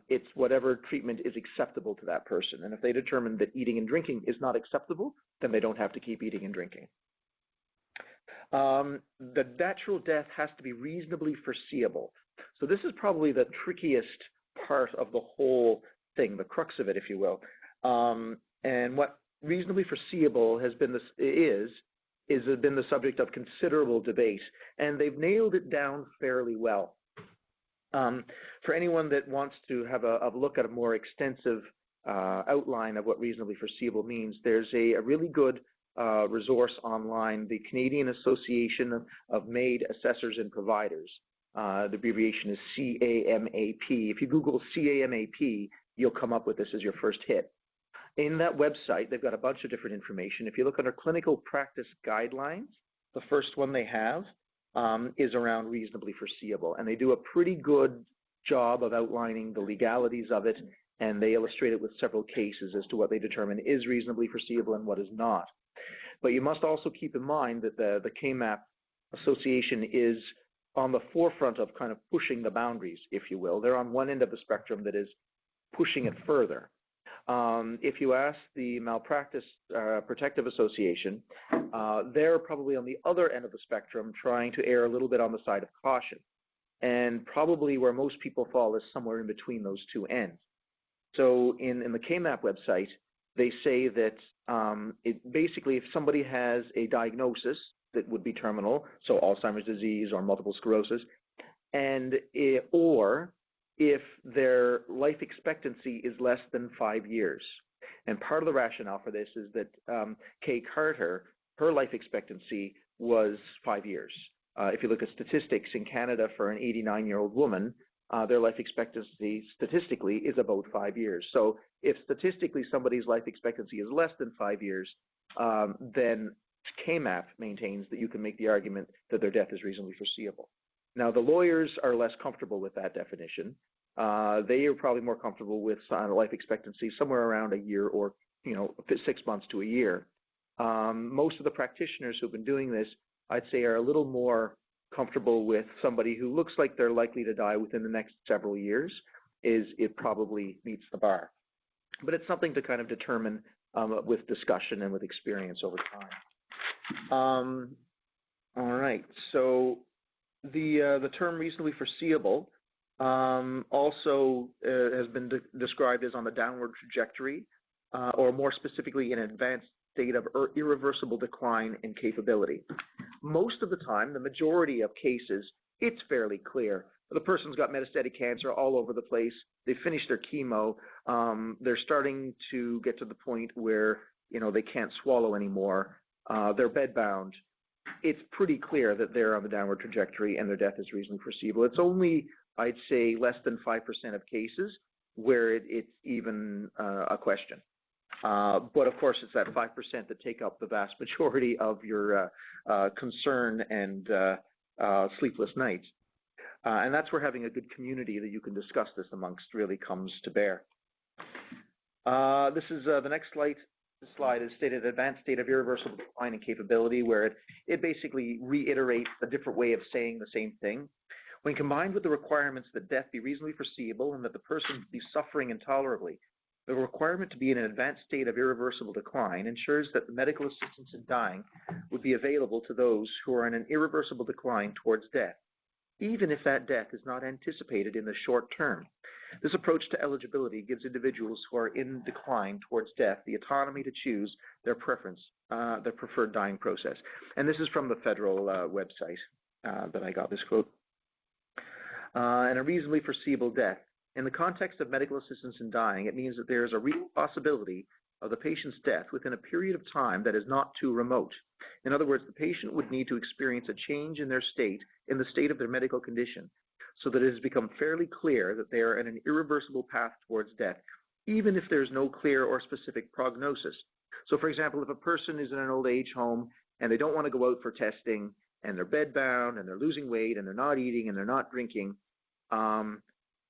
It's whatever treatment is acceptable to that person. And if they determine that eating and drinking is not acceptable, then they don't have to keep eating and drinking. The natural death has to be reasonably foreseeable. So this is probably the trickiest part of the whole thing, the crux of it, if you will. And what reasonably foreseeable has been is has been the subject of considerable debate, and they've nailed it down fairly well. For anyone that wants to have a look at a more extensive outline of what reasonably foreseeable means, there's a really good resource online, the Canadian Association of MAID Assessors and Providers. The abbreviation is CAMAP. If you Google CAMAP, you'll come up with this as your first hit. In that website, they've got a bunch of different information. If you look under clinical practice guidelines, the first one they have is around reasonably foreseeable. And they do a pretty good job of outlining the legalities of it, and they illustrate it with several cases as to what they determine is reasonably foreseeable and what is not. But you must also keep in mind that the KMAP Association is on the forefront of kind of pushing the boundaries, if you will. They're on one end of the spectrum that is pushing it further. If you ask the Malpractice Protective Association, they're probably on the other end of the spectrum, trying to err a little bit on the side of caution. And probably where most people fall is somewhere in between those two ends. So in the KMAP website, they say that basically if somebody has a diagnosis that would be terminal, so Alzheimer's disease or multiple sclerosis, or if their life expectancy is less than 5 years. And part of the rationale for this is that Kay Carter, her life expectancy was 5 years. If you look at statistics in Canada for an 89-year-old woman, their life expectancy statistically is about 5 years. So if statistically somebody's life expectancy is less than 5 years, then KMAP maintains that you can make the argument that their death is reasonably foreseeable. Now, the lawyers are less comfortable with that definition. They are probably more comfortable with life expectancy somewhere around a year or 6 months to a year. Most of the practitioners who've been doing this, I'd say, are a little more comfortable with somebody who looks like they're likely to die within the next several years. It probably meets the bar. But it's something to kind of determine with discussion and with experience over time. All right, so the term reasonably foreseeable also has been described as on the downward trajectory, or more specifically an advanced state of irreversible decline in capability. Most of the time, the majority of cases, it's fairly clear. The person's got metastatic cancer all over the place. They finished their chemo. They're starting to get to the point where they can't swallow anymore. They're bedbound. It's pretty clear that they're on the downward trajectory and their death is reasonably foreseeable. It's only, I'd say, less than 5% of cases where it's even a question. But of course, it's that 5% that take up the vast majority of your concern and sleepless nights. And that's where having a good community that you can discuss this amongst really comes to bear. This is the next slide. This slide is stated advanced state of irreversible decline in capability, where it basically reiterates a different way of saying the same thing. When combined with the requirements that death be reasonably foreseeable and that the person be suffering intolerably, the requirement to be in an advanced state of irreversible decline ensures that the medical assistance in dying would be available to those who are in an irreversible decline towards death, even if that death is not anticipated in the short term. This approach to eligibility gives individuals who are in decline towards death the autonomy to choose their preference, their preferred dying process. And this is from the federal website that I got this quote. And a reasonably foreseeable death. In the context of medical assistance in dying, it means that there is a real possibility of the patient's death within a period of time that is not too remote. In other words, the patient would need to experience a change in their state, in the state of their medical condition, so that it has become fairly clear that they are in an irreversible path towards death, even if there's no clear or specific prognosis. So for example, if a person is in an old age home and they don't want to go out for testing and they're bedbound and they're losing weight and they're not eating and they're not drinking,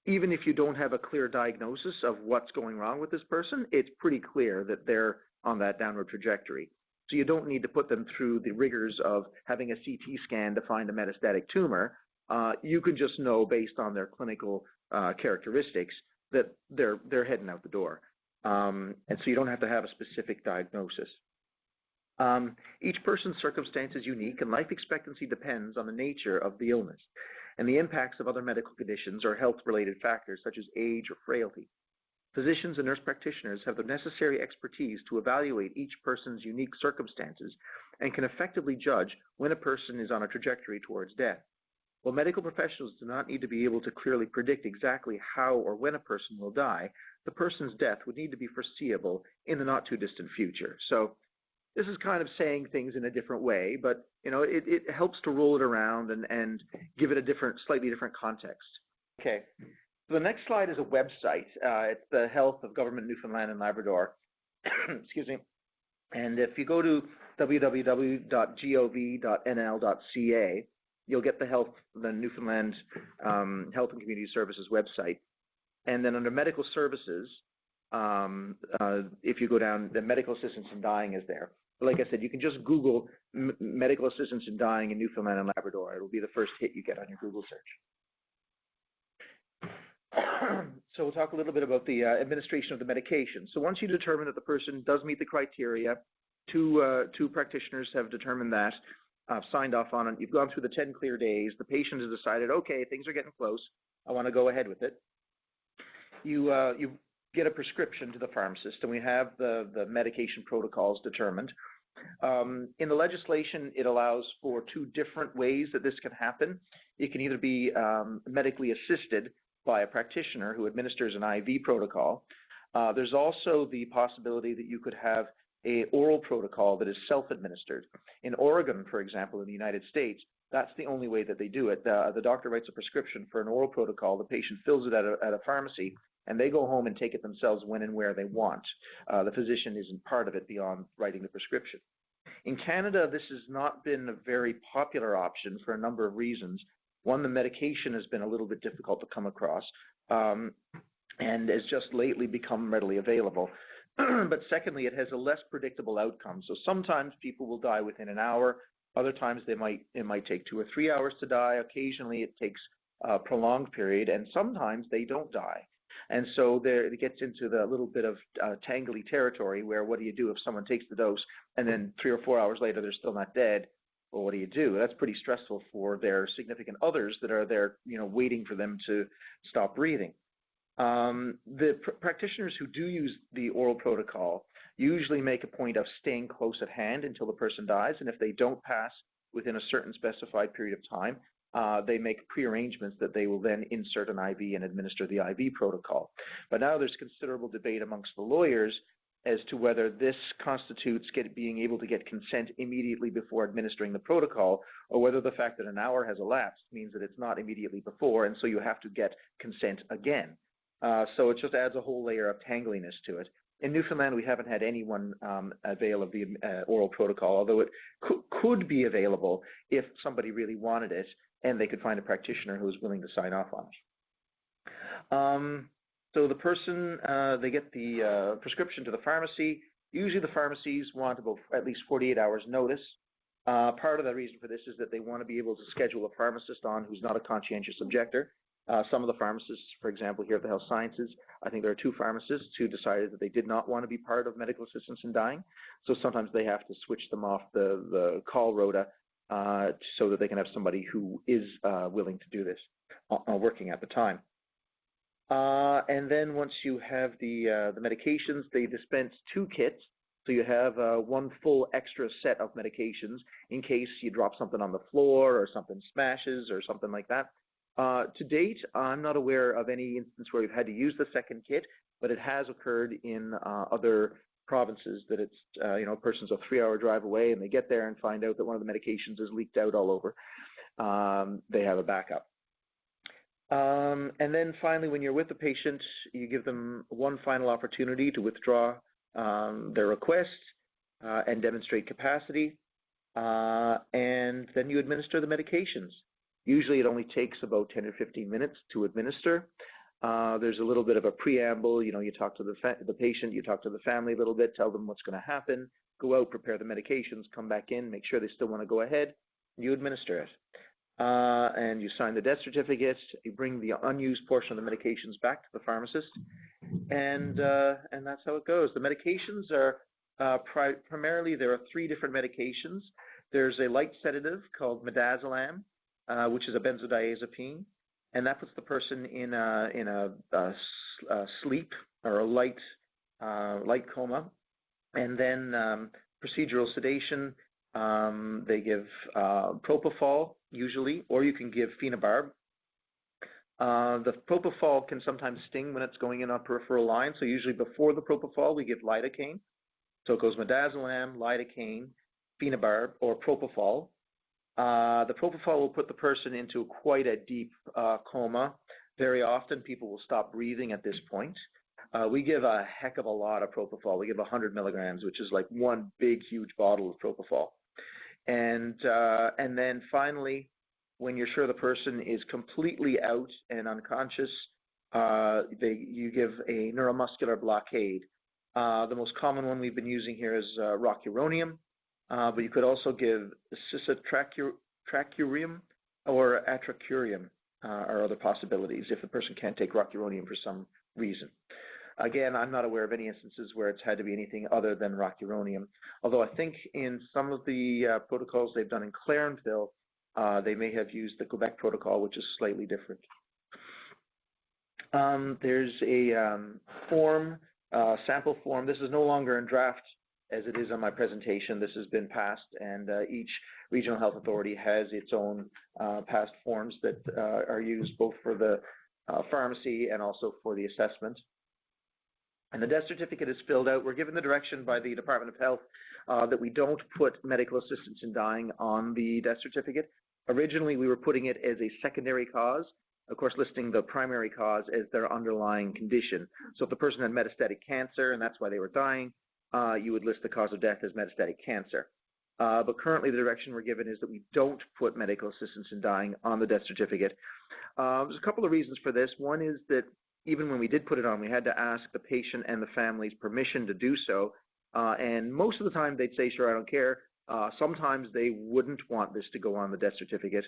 even if you don't have a clear diagnosis of what's going wrong with this person, it's pretty clear that they're on that downward trajectory. So you don't need to put them through the rigors of having a CT scan to find a metastatic tumor. You can just know based on their clinical characteristics that they're heading out the door. And so you don't have to have a specific diagnosis. Each person's circumstance is unique, and life expectancy depends on the nature of the illness and the impacts of other medical conditions or health-related factors such as age or frailty. Physicians and nurse practitioners have the necessary expertise to evaluate each person's unique circumstances and can effectively judge when a person is on a trajectory towards death. While medical professionals do not need to be able to clearly predict exactly how or when a person will die, the person's death would need to be foreseeable in the not too distant future. So this is kind of saying things in a different way, but it helps to roll it around and give it a slightly different context. Okay, so the next slide is a website. It's the Health of Government Newfoundland and Labrador. Excuse me. And if you go to www.gov.nl.ca, you'll get the Newfoundland Health and Community Services website. And then under medical services, if you go down, the medical assistance in dying is there. But like I said, you can just Google medical assistance in dying in Newfoundland and Labrador. It will be the first hit you get on your Google search. So we'll talk a little bit about the administration of the medication. So once you determine that the person does meet the criteria, two practitioners have determined that, signed off on it, you've gone through the 10 clear days, the patient has decided, okay, things are getting close, I want to go ahead with it. You get a prescription to the pharmacist, and we have the medication protocols determined. In the legislation, it allows for two different ways that this can happen. It can either be medically assisted by a practitioner who administers an IV protocol. There's also the possibility that you could have an oral protocol that is self-administered. In Oregon, for example, in the United States, that's the only way that they do it. The doctor writes a prescription for an oral protocol, the patient fills it at a pharmacy, and they go home and take it themselves when and where they want. The physician isn't part of it beyond writing the prescription. In Canada, this has not been a very popular option for a number of reasons. One, the medication has been a little bit difficult to come across, and has just lately become readily available. But secondly, it has a less predictable outcome. So sometimes people will die within an hour. Other times it might take 2 or 3 hours to die. Occasionally it takes a prolonged period, and sometimes they don't die. And so it gets into the little bit of tangly territory where what do you do if someone takes the dose and then 3 or 4 hours later they're still not dead? Well, what do you do? That's pretty stressful for their significant others that are there, waiting for them to stop breathing. The practitioners who do use the oral protocol usually make a point of staying close at hand until the person dies, and if they don't pass within a certain specified period of time, they make pre-arrangements that they will then insert an IV and administer the IV protocol. But now there's considerable debate amongst the lawyers as to whether this constitutes being able to get consent immediately before administering the protocol, or whether the fact that an hour has elapsed means that it's not immediately before, and so you have to get consent again. So it just adds a whole layer of tangliness to it. In Newfoundland, we haven't had anyone avail of the oral protocol, although it could be available if somebody really wanted it and they could find a practitioner who was willing to sign off on it. So the person, they get the prescription to the pharmacy. Usually the pharmacies want about at least 48 hours notice. Part of the reason for this is that they want to be able to schedule a pharmacist on who's not a conscientious objector. Some of the pharmacists, for example, here at the Health Sciences, I think there are 2 pharmacists who decided that they did not want to be part of medical assistance in dying. So sometimes they have to switch them off the call rota so that they can have somebody who is willing to do this, working at the time. And then once you have the medications, they dispense 2 kits. So you have one full extra set of medications in case you drop something on the floor or something smashes or something like that. To date, I'm not aware of any instance where we've had to use the second kit, but it has occurred in other provinces that it's, a person's a 3-hour drive away and they get there and find out that one of the medications is leaked out all over. They have a backup. And then finally, when you're with the patient, you give them one final opportunity to withdraw their request and demonstrate capacity, and then you administer the medications. Usually it only takes about 10 or 15 minutes to administer. There's a little bit of a preamble, you talk to the patient, you talk to the family a little bit, tell them what's going to happen, go out, prepare the medications, come back in, make sure they still want to go ahead, you administer it. And you sign the death certificate, you bring the unused portion of the medications back to the pharmacist, and that's how it goes. The medications are primarily, there are 3 different medications. There's a light sedative called midazolam, which is a benzodiazepine, and that puts the person in a sleep or a light coma, and then procedural sedation They give propofol usually, or you can give phenobarb. The propofol can sometimes sting when it's going in on peripheral line, so usually before the propofol we give lidocaine. So it goes midazolam, lidocaine, phenobarb, or propofol. The propofol will put the person into quite a deep coma. Very often people will stop breathing at this point. We give a heck of a lot of propofol. We give 100 milligrams, which is like one big, huge bottle of propofol. And then finally, when you're sure the person is completely out and unconscious, you give a neuromuscular blockade. The most common one we've been using here is rocuronium, but you could also give cisatracurium or atracurium are other possibilities if the person can't take rocuronium for some reason. Again, I'm not aware of any instances where it's had to be anything other than rocuronium, although I think in some of the protocols they've done in Clarenville, they may have used the Quebec protocol, which is slightly different. There's a form, sample form. This is no longer in draft as it is on my presentation. This has been passed, and each regional health authority has its own passed forms that are used both for the pharmacy and also for the assessment. And the death certificate is filled out. We're given the direction by the Department of Health that we don't put medical assistance in dying on the death certificate. Originally, we were putting it as a secondary cause, of course, listing the primary cause as their underlying condition. So if the person had metastatic cancer and that's why they were dying, you would list the cause of death as metastatic cancer. But currently, the direction we're given is that we don't put medical assistance in dying on the death certificate. There's a couple of reasons for this. One is that even when we did put it on, we had to ask the patient and the family's permission to do so. And most of the time they'd say, sure, I don't care. Sometimes they wouldn't want this to go on the death certificate,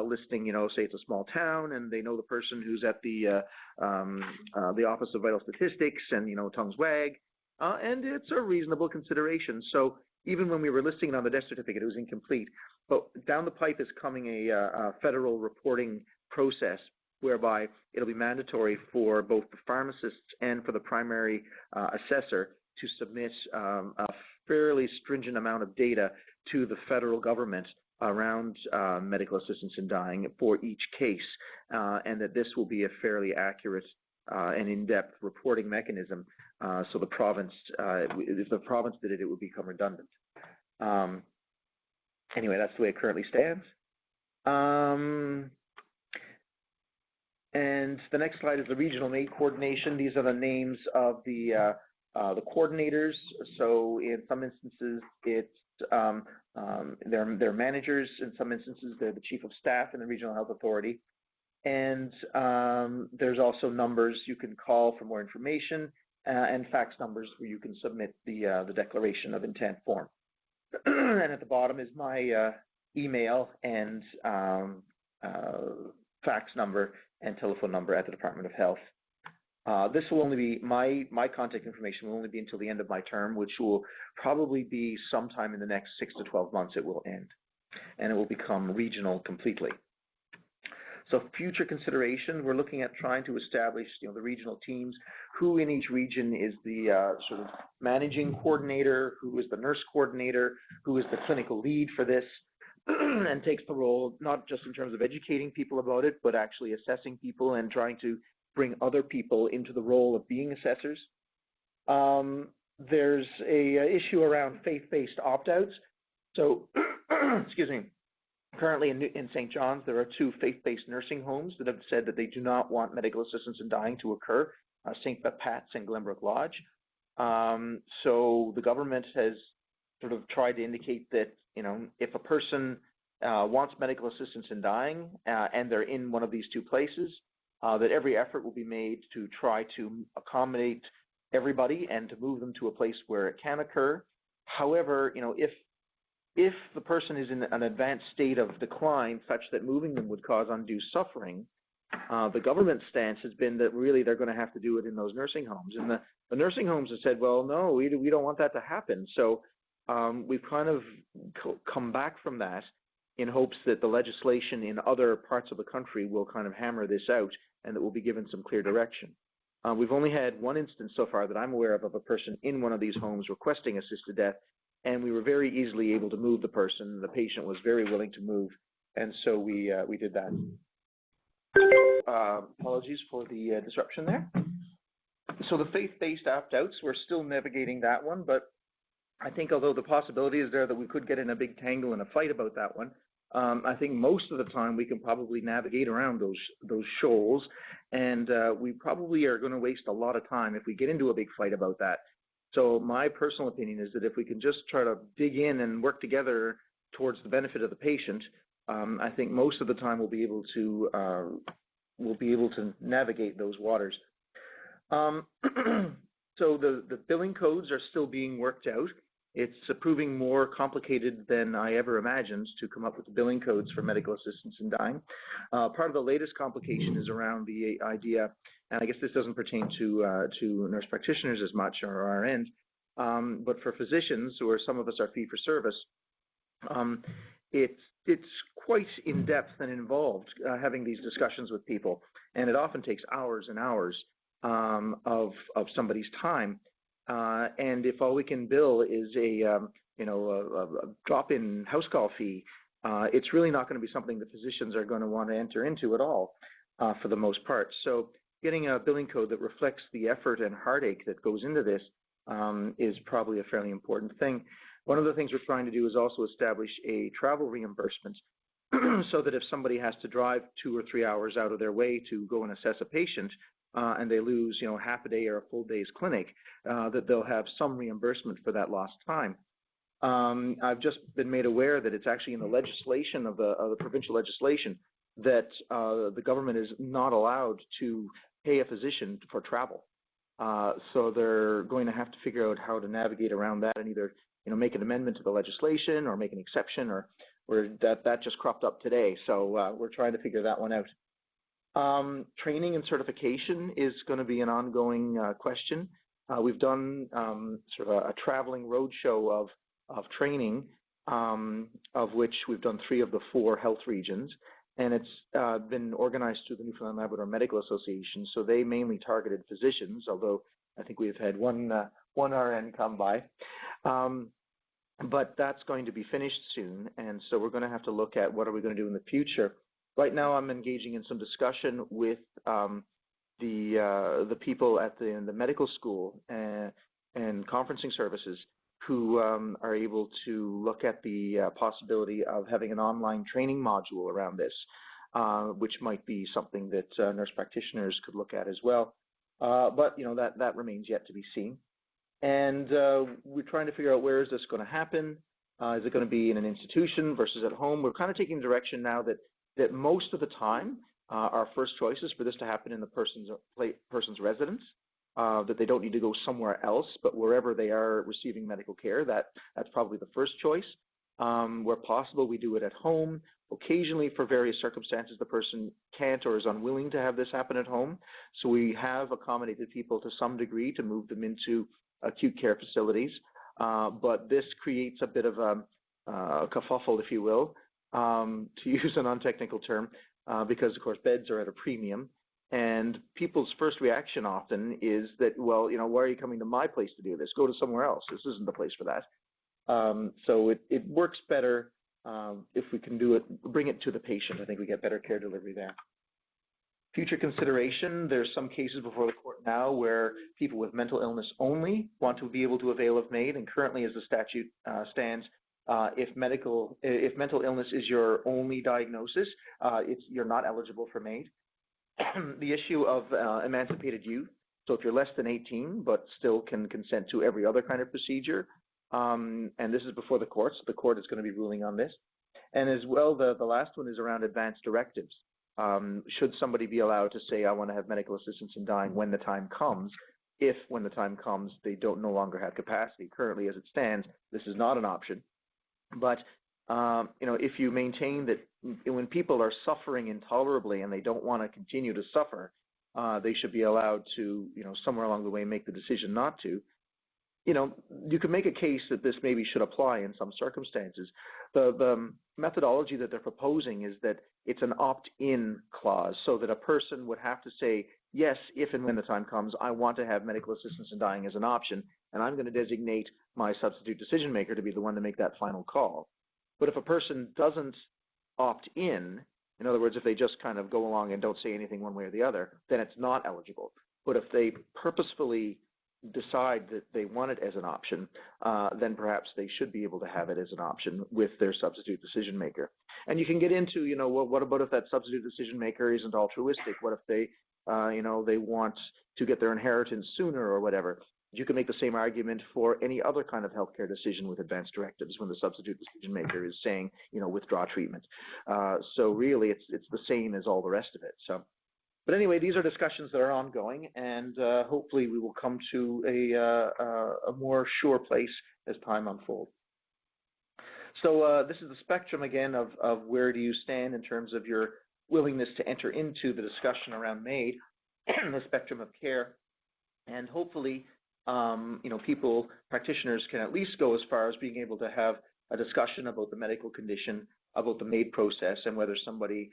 listing, say it's a small town and they know the person who's at the Office of Vital Statistics and, tongues wag. And it's a reasonable consideration. So even when we were listing it on the death certificate, it was incomplete. But down the pipe is coming a federal reporting process whereby it'll be mandatory for both the pharmacists and for the primary assessor to submit a fairly stringent amount of data to the federal government around medical assistance in dying for each case, and that this will be a fairly accurate and in-depth reporting mechanism. So the province, if the province did it, it would become redundant. Anyway, that's the way it currently stands. And the next slide is the regional MAID coordination. These are the names of the coordinators. So in some instances, it's they're managers. In some instances, they're the chief of staff in the regional health authority. And there's also numbers you can call for more information and fax numbers where you can submit the declaration of intent form. And at the bottom is my email and fax number and telephone number at the Department of Health. This will only be, my contact information will only be until the end of my term, which will probably be sometime in the next 6 to 12 months it will end. And it will become regional completely. So future consideration, we're looking at trying to establish the regional teams, who in each region is the sort of managing coordinator, who is the nurse coordinator, who is the clinical lead for this, and takes the role not just in terms of educating people about it, but actually assessing people and trying to bring other people into the role of being assessors. There's a issue around faith-based opt-outs. So, excuse me, currently in St. John's, there are 2 faith-based nursing homes that have said that they do not want medical assistance in dying to occur, St. Pat's and Glenbrook Lodge. So the government has sort of tried to indicate that, if a person wants medical assistance in dying and they're in one of these 2 places, that every effort will be made to try to accommodate everybody and to move them to a place where it can occur. However, if the person is in an advanced state of decline such that moving them would cause undue suffering, the government stance has been that really they're going to have to do it in those nursing homes. And the nursing homes have said, well, no, we don't want that to happen. So we've kind of come back from that in hopes that the legislation in other parts of the country will kind of hammer this out and that we'll be given some clear direction. We've only had one instance so far that I'm aware of a person in one of these homes requesting assisted death, and we were very easily able to move the person. The patient was very willing to move, and so we did that. Apologies for the disruption there. So the faith-based opt-outs, we're still navigating that one, but I think although the possibility is there that we could get in a big tangle and a fight about that one, I think most of the time we can probably navigate around those shoals, and we probably are going to waste a lot of time if we get into a big fight about that. So my personal opinion is that if we can just try to dig in and work together towards the benefit of the patient, I think most of the time we'll be able to navigate those waters. So the billing codes are still being worked out. It's proving more complicated than I ever imagined to come up with the billing codes for medical assistance in dying. Part of the latest complication is around the idea, and I guess this doesn't pertain to nurse practitioners as much, or RNs, but for physicians, or some of us are fee-for-service, it's quite in-depth and involved having these discussions with people, and it often takes hours and hours of somebody's time. And if all we can bill is a drop-in house call fee, it's really not going to be something that physicians are going to want to enter into at all, for the most part. So getting a billing code that reflects the effort and heartache that goes into this is probably a fairly important thing. One of the things we're trying to do is also establish a travel reimbursement so that if somebody has to drive 2 or 3 hours out of their way to go and assess a patient, and they lose, half a day or a full day's clinic, that they'll have some reimbursement for that lost time. I've just been made aware that it's actually in the legislation of the provincial legislation that the government is not allowed to pay a physician for travel. So they're going to have to figure out how to navigate around that and either make an amendment to the legislation or make an exception, or that just cropped up today. So we're trying to figure that one out. Training and certification is going to be an ongoing question. We've done sort of a traveling roadshow of training, of which we've done 3 of the 4 health regions, and it's been organized through the Newfoundland and Labrador Medical Association. So they mainly targeted physicians, although I think we've had one RN come by. But that's going to be finished soon, and so we're going to have to look at what are we going to do in the future. Right now, I'm engaging in some discussion with the people at the medical school and conferencing services who are able to look at the possibility of having an online training module around this, which might be something that nurse practitioners could look at as well. But that remains yet to be seen. And we're trying to figure out where is this going to happen. Is it going to be in an institution versus at home? We're kind of taking the direction now that most of the time our first choice is for this to happen in the person's residence, that they don't need to go somewhere else, but wherever they are receiving medical care, that's probably the first choice. Where possible, we do it at home. Occasionally, for various circumstances, the person can't or is unwilling to have this happen at home. So we have accommodated people to some degree to move them into acute care facilities. But this creates a bit of a kerfuffle, if you will, to use a non-technical term, because, of course, beds are at a premium. And people's first reaction often is that, well, why are you coming to my place to do this? Go to somewhere else. This isn't the place for that. So it works better if we can bring it to the patient. I think we get better care delivery there. Future consideration, there's some cases before the court now where people with mental illness only want to be able to avail of MAID, and currently as the statute stands, if mental illness is your only diagnosis, you're not eligible for MAID. The issue of emancipated youth, so if you're less than 18 but still can consent to every other kind of procedure, and this is before the court, so the court is going to be ruling on this. And as well, the last one is around advance directives. Should somebody be allowed to say, I want to have medical assistance in dying when the time comes, if when the time comes they no longer have capacity? Currently, as it stands, this is not an option. But if you maintain that when people are suffering intolerably and they don't want to continue to suffer, they should be allowed to, somewhere along the way, make the decision not to. You could make a case that this maybe should apply in some circumstances. The methodology that they're proposing is that it's an opt-in clause, so that a person would have to say, yes, if and when the time comes, I want to have medical assistance in dying as an option, and I'm going to designate my substitute decision maker to be the one to make that final call. But if a person doesn't opt in other words, if they just kind of go along and don't say anything one way or the other, then it's not eligible. But if they purposefully decide that they want it as an option, then perhaps they should be able to have it as an option with their substitute decision maker. And you can get into, well, what about if that substitute decision maker isn't altruistic? What if they, they want to get their inheritance sooner or whatever? You can make the same argument for any other kind of healthcare decision with advance directives when the substitute decision maker is saying, withdraw treatment. So really, it's the same as all the rest of it. So, but anyway, these are discussions that are ongoing, and hopefully we will come to a more sure place as time unfolds. So this is the spectrum again of where do you stand in terms of your willingness to enter into the discussion around MAID, the spectrum of care, and hopefully practitioners can at least go as far as being able to have a discussion about the medical condition, about the MAID process, and whether somebody,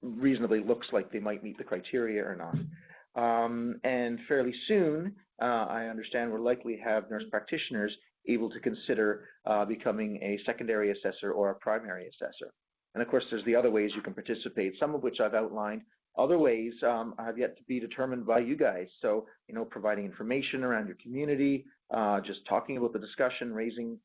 reasonably looks like they might meet the criteria or not. And fairly soon, I understand we'll likely have nurse practitioners able to consider becoming a secondary assessor or a primary assessor. And of course, there's the other ways you can participate, some of which I've outlined. Other ways have yet to be determined by you guys. So, providing information around your community, just talking about the discussion, raising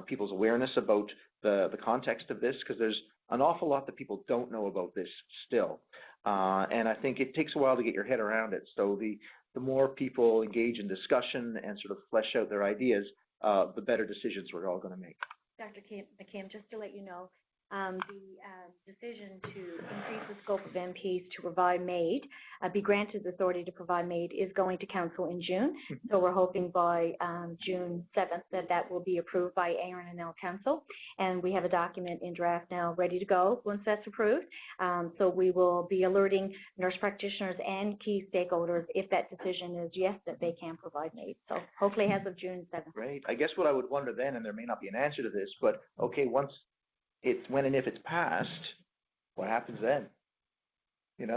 people's awareness about the context of this, because there's an awful lot that people don't know about this still. And I think it takes a while to get your head around it. So the more people engage in discussion and sort of flesh out their ideas, the better decisions we're all going to make. Dr. McKim, just to let you know, the decision to increase the scope of NPs to provide MAID, be granted the authority to provide MAID, is going to Council in June. So we're hoping by June 7th that will be approved by RNs Council. And we have a document in draft now ready to go once that's approved. So we will be alerting nurse practitioners and key stakeholders if that decision is yes, that they can provide MAID. So hopefully as of June 7th. Great. I guess what I would wonder then, and there may not be an answer to this, but okay, once it's when and if it's passed, what happens then?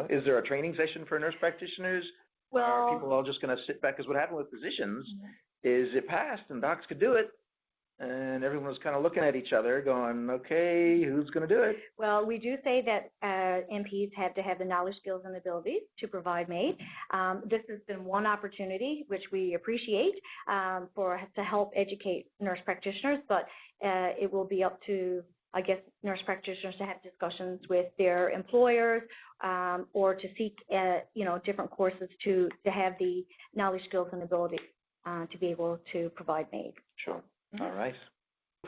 Is there a training session for nurse practitioners? Well, are people all just going to sit back? Because what happened with physicians is it passed and docs could do it, and everyone was kind of looking at each other going, okay, who's going to do it? Well, we do say that NPs have to have the knowledge, skills, and abilities to provide MAID. This has been one opportunity, which we appreciate, to help educate nurse practitioners, but it will be up to, I guess, nurse practitioners to have discussions with their employers or to seek, different courses to have the knowledge, skills, and ability to be able to provide MAID. Sure. All right.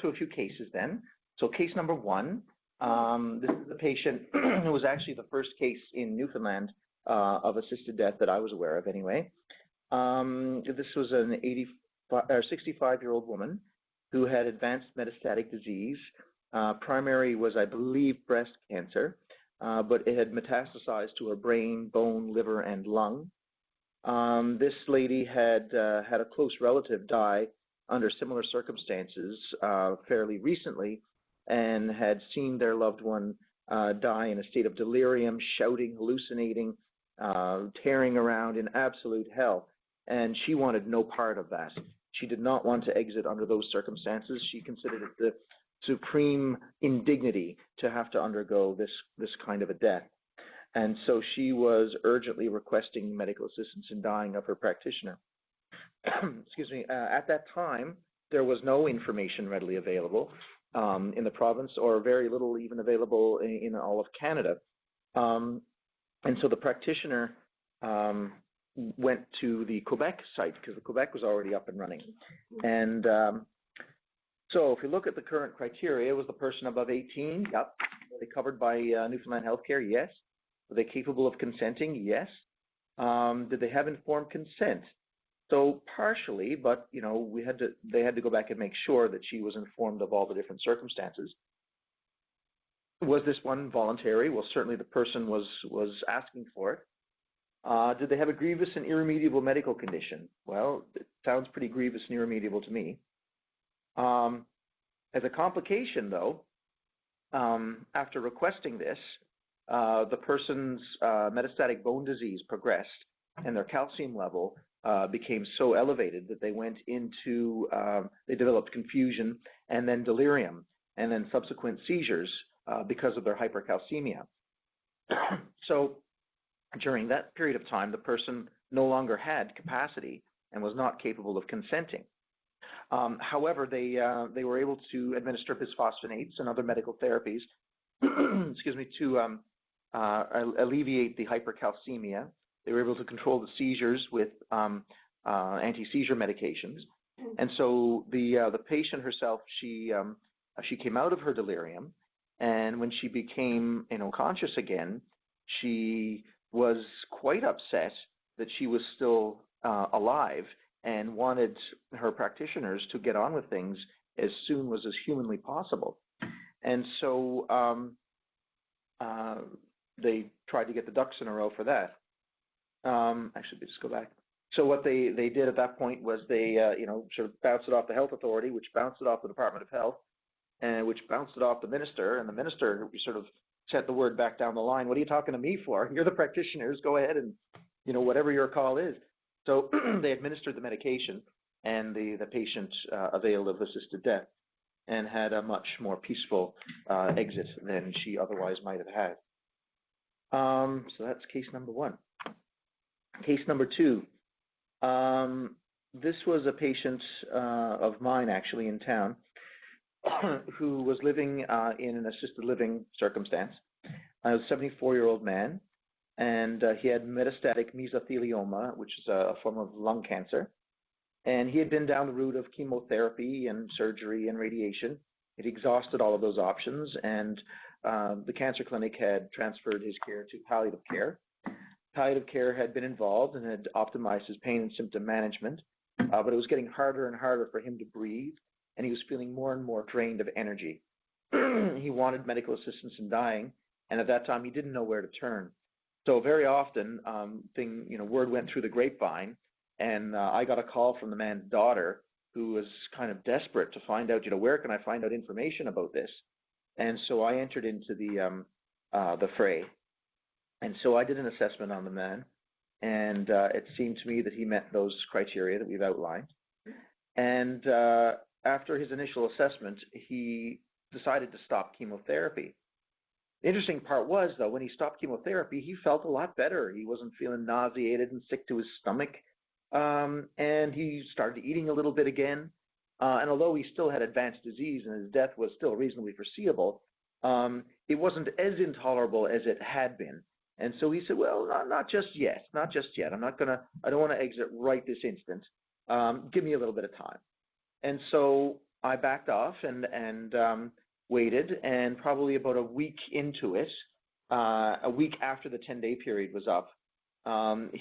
So a few cases then. So case number one, this is the patient who was actually the first case in Newfoundland of assisted death that I was aware of anyway. This was an 65-year-old woman who had advanced metastatic disease. Primary was, I believe, breast cancer, but it had metastasized to her brain, bone, liver, and lung. This lady had had a close relative die under similar circumstances fairly recently, and had seen their loved one die in a state of delirium, shouting, hallucinating, tearing around in absolute hell. And she wanted no part of that. She did not want to exit under those circumstances. She considered it the supreme indignity to have to undergo this kind of a death. And so she was urgently requesting medical assistance in dying of her practitioner. Excuse me. At that time, there was no information readily available in the province, or very little even available in all of Canada. And so the practitioner went to the Quebec site, because the Quebec was already up and running. And so if you look at the current criteria, was the person above 18? Yep. Were they covered by Newfoundland Healthcare? Yes. Were they capable of consenting? Yes. Did they have informed consent? So partially, but they had to go back and make sure that she was informed of all the different circumstances. Was this one voluntary? Well, certainly the person was asking for it. Did they have a grievous and irremediable medical condition? Well, it sounds pretty grievous and irremediable to me. As a complication, though, after requesting this, the person's metastatic bone disease progressed, and their calcium level became so elevated that they went into, they developed confusion and then delirium and then subsequent seizures because of their hypercalcemia. So during that period of time, the person no longer had capacity and was not capable of consenting. However, they were able to administer bisphosphonates and other medical therapies, excuse me, to alleviate the hypercalcemia. They were able to control the seizures with anti-seizure medications. And so the patient herself, she came out of her delirium, and when she became conscious again, she was quite upset that she was still alive and wanted her practitioners to get on with things as soon as humanly possible. And so they tried to get the ducks in a row for that. Actually, just go back. So what they did at that point was they, sort of bounced it off the health authority, which bounced it off the Department of Health, and which bounced it off the minister, and the minister sort of sent the word back down the line. What are you talking to me for? You're the practitioners. Go ahead and, whatever your call is. So they administered the medication, and the patient availed of assisted death and had a much more peaceful exit than she otherwise might have had. So that's case number one. Case number two, this was a patient of mine actually in town who was living in an assisted living circumstance. I was a 74-year-old man, and he had metastatic mesothelioma, which is a form of lung cancer. And he had been down the route of chemotherapy and surgery and radiation. He'd exhausted all of those options, and the cancer clinic had transferred his care to palliative care. Palliative care had been involved and had optimized his pain and symptom management, but it was getting harder and harder for him to breathe, and he was feeling more and more drained of energy. He wanted medical assistance in dying, and at that time he didn't know where to turn. So very often, word went through the grapevine, and I got a call from the man's daughter, who was kind of desperate to find out, where can I find out information about this? And so I entered into the fray. And so I did an assessment on the man, and it seemed to me that he met those criteria that we've outlined. And after his initial assessment, he decided to stop chemotherapy. The interesting part was, though, when he stopped chemotherapy, he felt a lot better. He wasn't feeling nauseated and sick to his stomach, and he started eating a little bit again. And although he still had advanced disease and his death was still reasonably foreseeable, it wasn't as intolerable as it had been. And so he said, well, not just yet, not just yet. I don't want to exit right this instant. Give me a little bit of time. And so I backed off and waited, and probably about a week into it, a week after the 10-day period was up,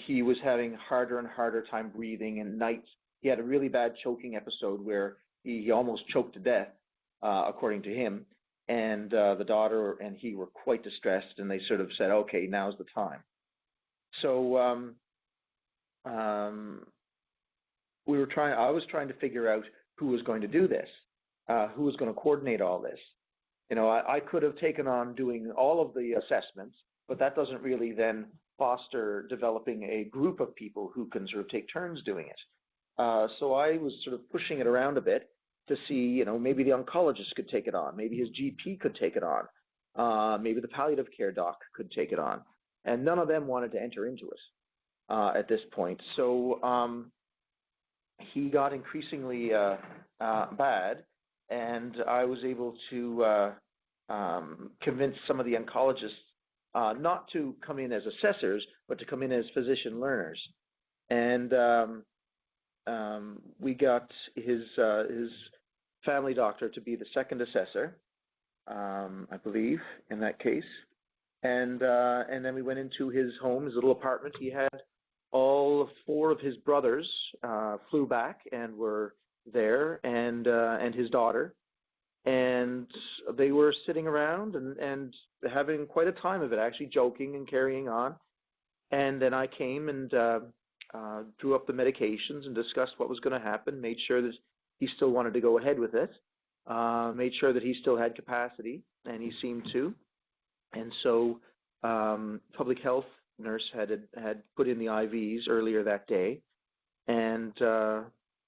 he was having harder and harder time breathing, and nights he had a really bad choking episode where he almost choked to death, according to him. And the daughter and he were quite distressed, and they sort of said, okay, now's the time. So I was trying to figure out who was going to do this, who was going to coordinate all this. I could have taken on doing all of the assessments, but that doesn't really then foster developing a group of people who can sort of take turns doing it. So I was sort of pushing it around a bit to see, maybe the oncologist could take it on, maybe his GP could take it on, maybe the palliative care doc could take it on, and none of them wanted to enter into it at this point. So he got increasingly bad, and I was able to convince some of the oncologists not to come in as assessors, but to come in as physician learners. And we got his family doctor to be the second assessor, I believe, in that case. And then we went into his home, his little apartment. He had all four of his brothers flew back and were there, and his daughter. And they were sitting around and having quite a time of it, actually joking and carrying on. And then I came and drew up the medications and discussed what was going to happen, made sure that he still wanted to go ahead with it, made sure that he still had capacity, and he seemed to. And so public health nurse had put in the IVs earlier that day, And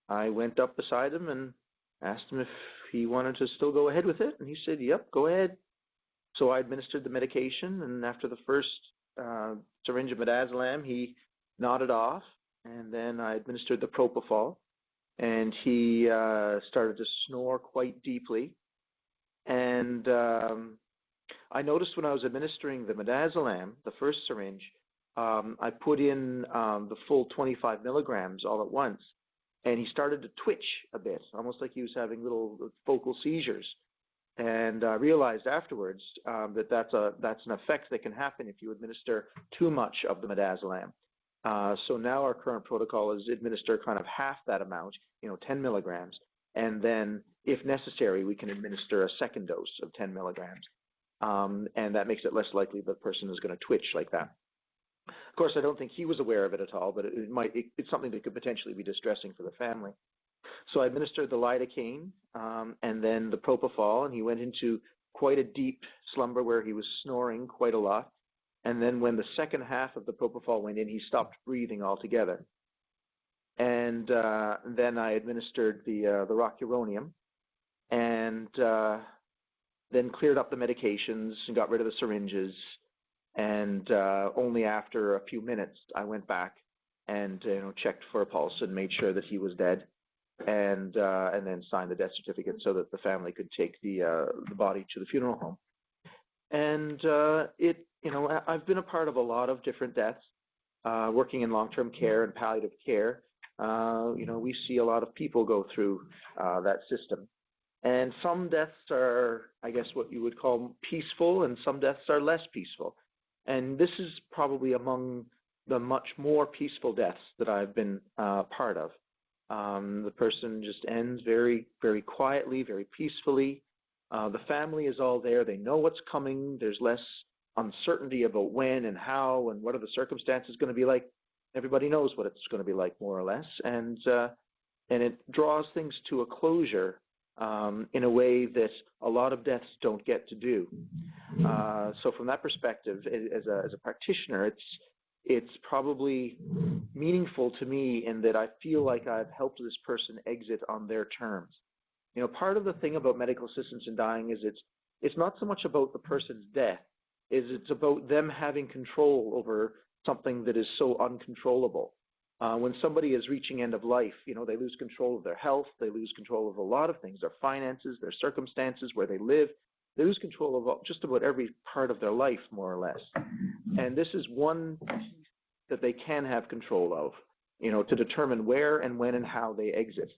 I went up beside him and asked him if he wanted to still go ahead with it, and he said, "Yep, go ahead." So I administered the medication, and after the first syringe of midazolam, he nodded off, and then I administered the propofol, and he started to snore quite deeply. And I noticed when I was administering the midazolam, the first syringe, I put in the full 25 milligrams all at once, and he started to twitch a bit, almost like he was having little focal seizures. And I realized afterwards that that's an effect that can happen if you administer too much of the midazolam. So now our current protocol is administer kind of half that amount, 10 milligrams, and then if necessary, we can administer a second dose of 10 milligrams. And that makes it less likely the person is going to twitch like that. Of course, I don't think he was aware of it at all, but it's something that could potentially be distressing for the family. So I administered the lidocaine and then the propofol, and he went into quite a deep slumber where he was snoring quite a lot. And then when the second half of the propofol went in, he stopped breathing altogether. And then I administered the rocuronium, and then cleared up the medications and got rid of the syringes. And only after a few minutes, I went back and checked for a pulse and made sure that he was dead, and then signed the death certificate so that the family could take the body to the funeral home. And I've been a part of a lot of different deaths, working in long-term care and palliative care. We see a lot of people go through that system. And some deaths are, I guess, what you would call peaceful, and some deaths are less peaceful. And this is probably among the much more peaceful deaths that I've been part of. The person just ends very, very quietly, very peacefully. The family is all there. They know what's coming. There's less uncertainty about when and how and what are the circumstances going to be like. Everybody knows what it's going to be like, more or less. And it draws things to a closure in a way that a lot of deaths don't get to do. So from that perspective, as a practitioner, it's probably meaningful to me in that I feel like I've helped this person exit on their terms. Part of the thing about medical assistance in dying is it's not so much about the person's death, it's about them having control over something that is so uncontrollable. When somebody is reaching end of life, they lose control of their health, they lose control of a lot of things, their finances, their circumstances, where they live. They lose control of just about every part of their life, more or less. And this is one piece that they can have control of, to determine where and when and how they exit.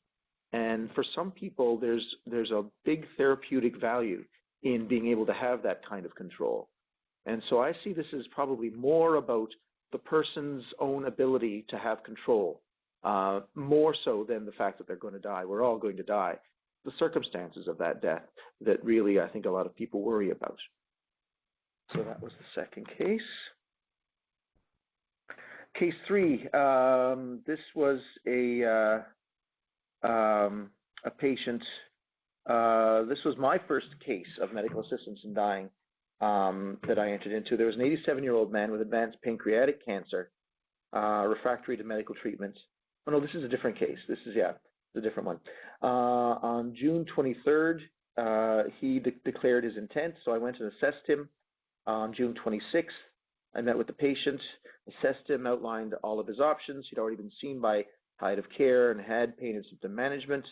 And for some people, there's a big therapeutic value in being able to have that kind of control. And so I see this as probably more about the person's own ability to have control, more so than the fact that they're going to die. We're all going to die. The circumstances of that death that really I think a lot of people worry about. So that was the second case. Case 3, this was a patient, this was my first case of medical assistance in dying that I entered into. There was an 87-year-old man with advanced pancreatic cancer, refractory to medical treatment. Oh no, this is a different case. This is a different one. On June 23rd, he declared his intent, so I went and assessed him. On June 26th, I met with the patient, assessed him, outlined all of his options. He'd already been seen by palliative care and had pain and symptom management.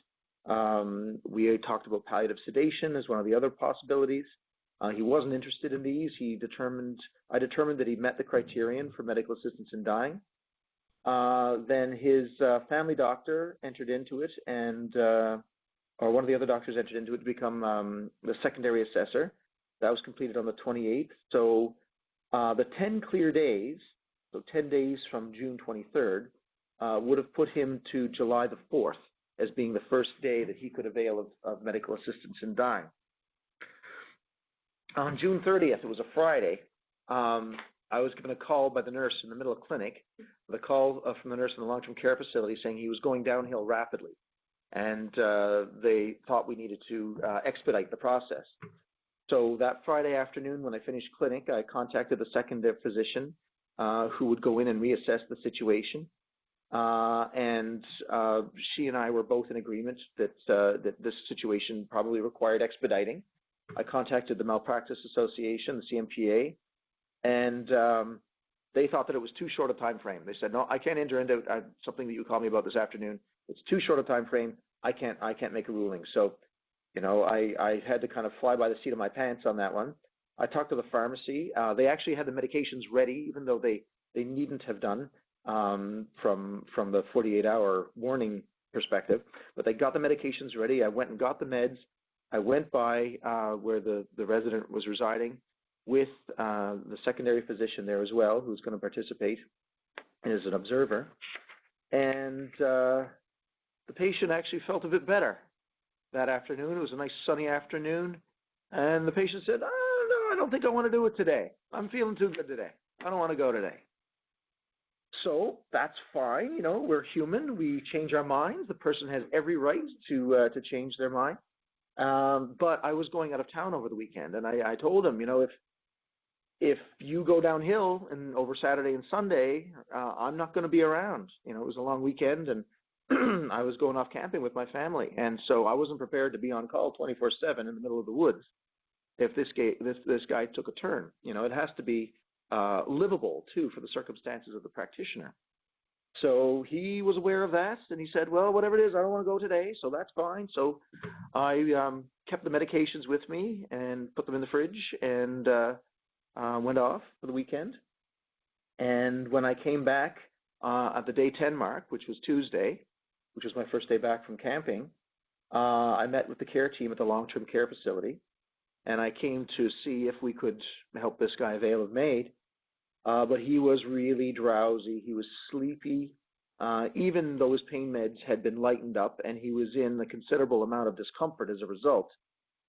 We talked about palliative sedation as one of the other possibilities. He wasn't interested in these. I determined that he met the criterion for medical assistance in dying. Then his family doctor entered into it, or one of the other doctors entered into it to become the secondary assessor. That was completed on the 28th. So the 10 clear days, so 10 days from June 23rd, would have put him to July the 4th as being the first day that he could avail of medical assistance in dying. On June 30th, it was a Friday, I was given a call by the nurse in the middle of clinic, the call from the nurse in the long-term care facility saying he was going downhill rapidly, and they thought we needed to expedite the process. So that Friday afternoon when I finished clinic, I contacted the second physician who would go in and reassess the situation. and she and I were both in agreement that this situation probably required expediting. I contacted the Malpractice Association, the CMPA, and they thought that it was too short a time frame. They said, no, I can't enter into something that you called me about this afternoon. It's too short a time frame. I can't make a ruling. So, I had to kind of fly by the seat of my pants on that one. I talked to the pharmacy. They actually had the medications ready, even though they needn't have done from the 48-hour warning perspective. But they got the medications ready. I went and got the meds. I went by where the resident was residing with the secondary physician there as well, who's going to participate as an observer. And the patient actually felt a bit better that afternoon. It was a nice sunny afternoon. And the patient said, oh, no, I don't think I want to do it today. I'm feeling too good today. I don't want to go today. So that's fine. We're human. We change our minds. The person has every right to change their mind. But I was going out of town over the weekend, and I told him, if you go downhill and over Saturday and Sunday, I'm not going to be around. It was a long weekend, and I was going off camping with my family, and so I wasn't prepared to be on call 24/7 in the middle of the woods if this guy took a turn. It has to be livable too for the circumstances of the practitioner. So he was aware of that, and he said, well, whatever it is, I don't want to go today, so that's fine. So I kept the medications with me and put them in the fridge and went off for the weekend. And when I came back at the day 10 mark, which was Tuesday, which was my first day back from camping, I met with the care team at the long-term care facility, and I came to see if we could help this guy avail of MAID. But he was really drowsy. He was sleepy, even though his pain meds had been lightened up, and he was in a considerable amount of discomfort as a result.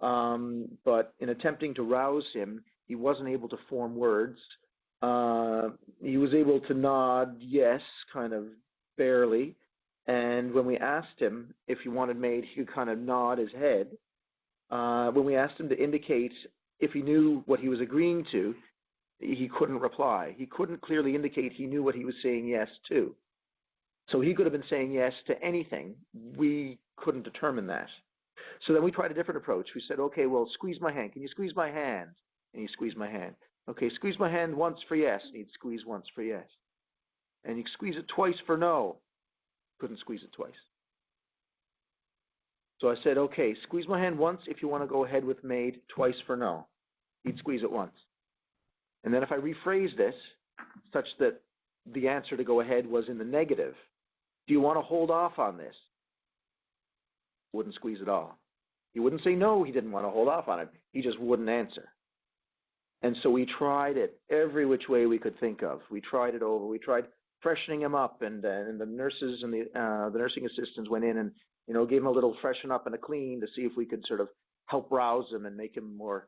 But in attempting to rouse him, he wasn't able to form words. He was able to nod yes, kind of barely. And when we asked him if he wanted MAID, he would kind of nod his head. When we asked him to indicate if he knew what he was agreeing to, he couldn't reply. He couldn't clearly indicate he knew what he was saying yes to. So he could have been saying yes to anything. We couldn't determine that. So then we tried a different approach. We said, okay, well, squeeze my hand. Can you squeeze my hand? And he squeezed my hand. Okay, squeeze my hand once for yes. And he'd squeeze once for yes. And you squeeze it twice for no. Couldn't squeeze it twice. So I said, okay, squeeze my hand once if you want to go ahead with MAID, twice for no. He'd squeeze it once. And then if I rephrase this such that the answer to go ahead was in the negative, do you want to hold off on this? Wouldn't squeeze at all. He wouldn't say no, he didn't want to hold off on it. He just wouldn't answer. And so we tried it every which way we could think of. We tried it over. We tried freshening him up, and the nurses and the nursing assistants went in and gave him a little freshen up and a clean to see if we could sort of help rouse him and make him more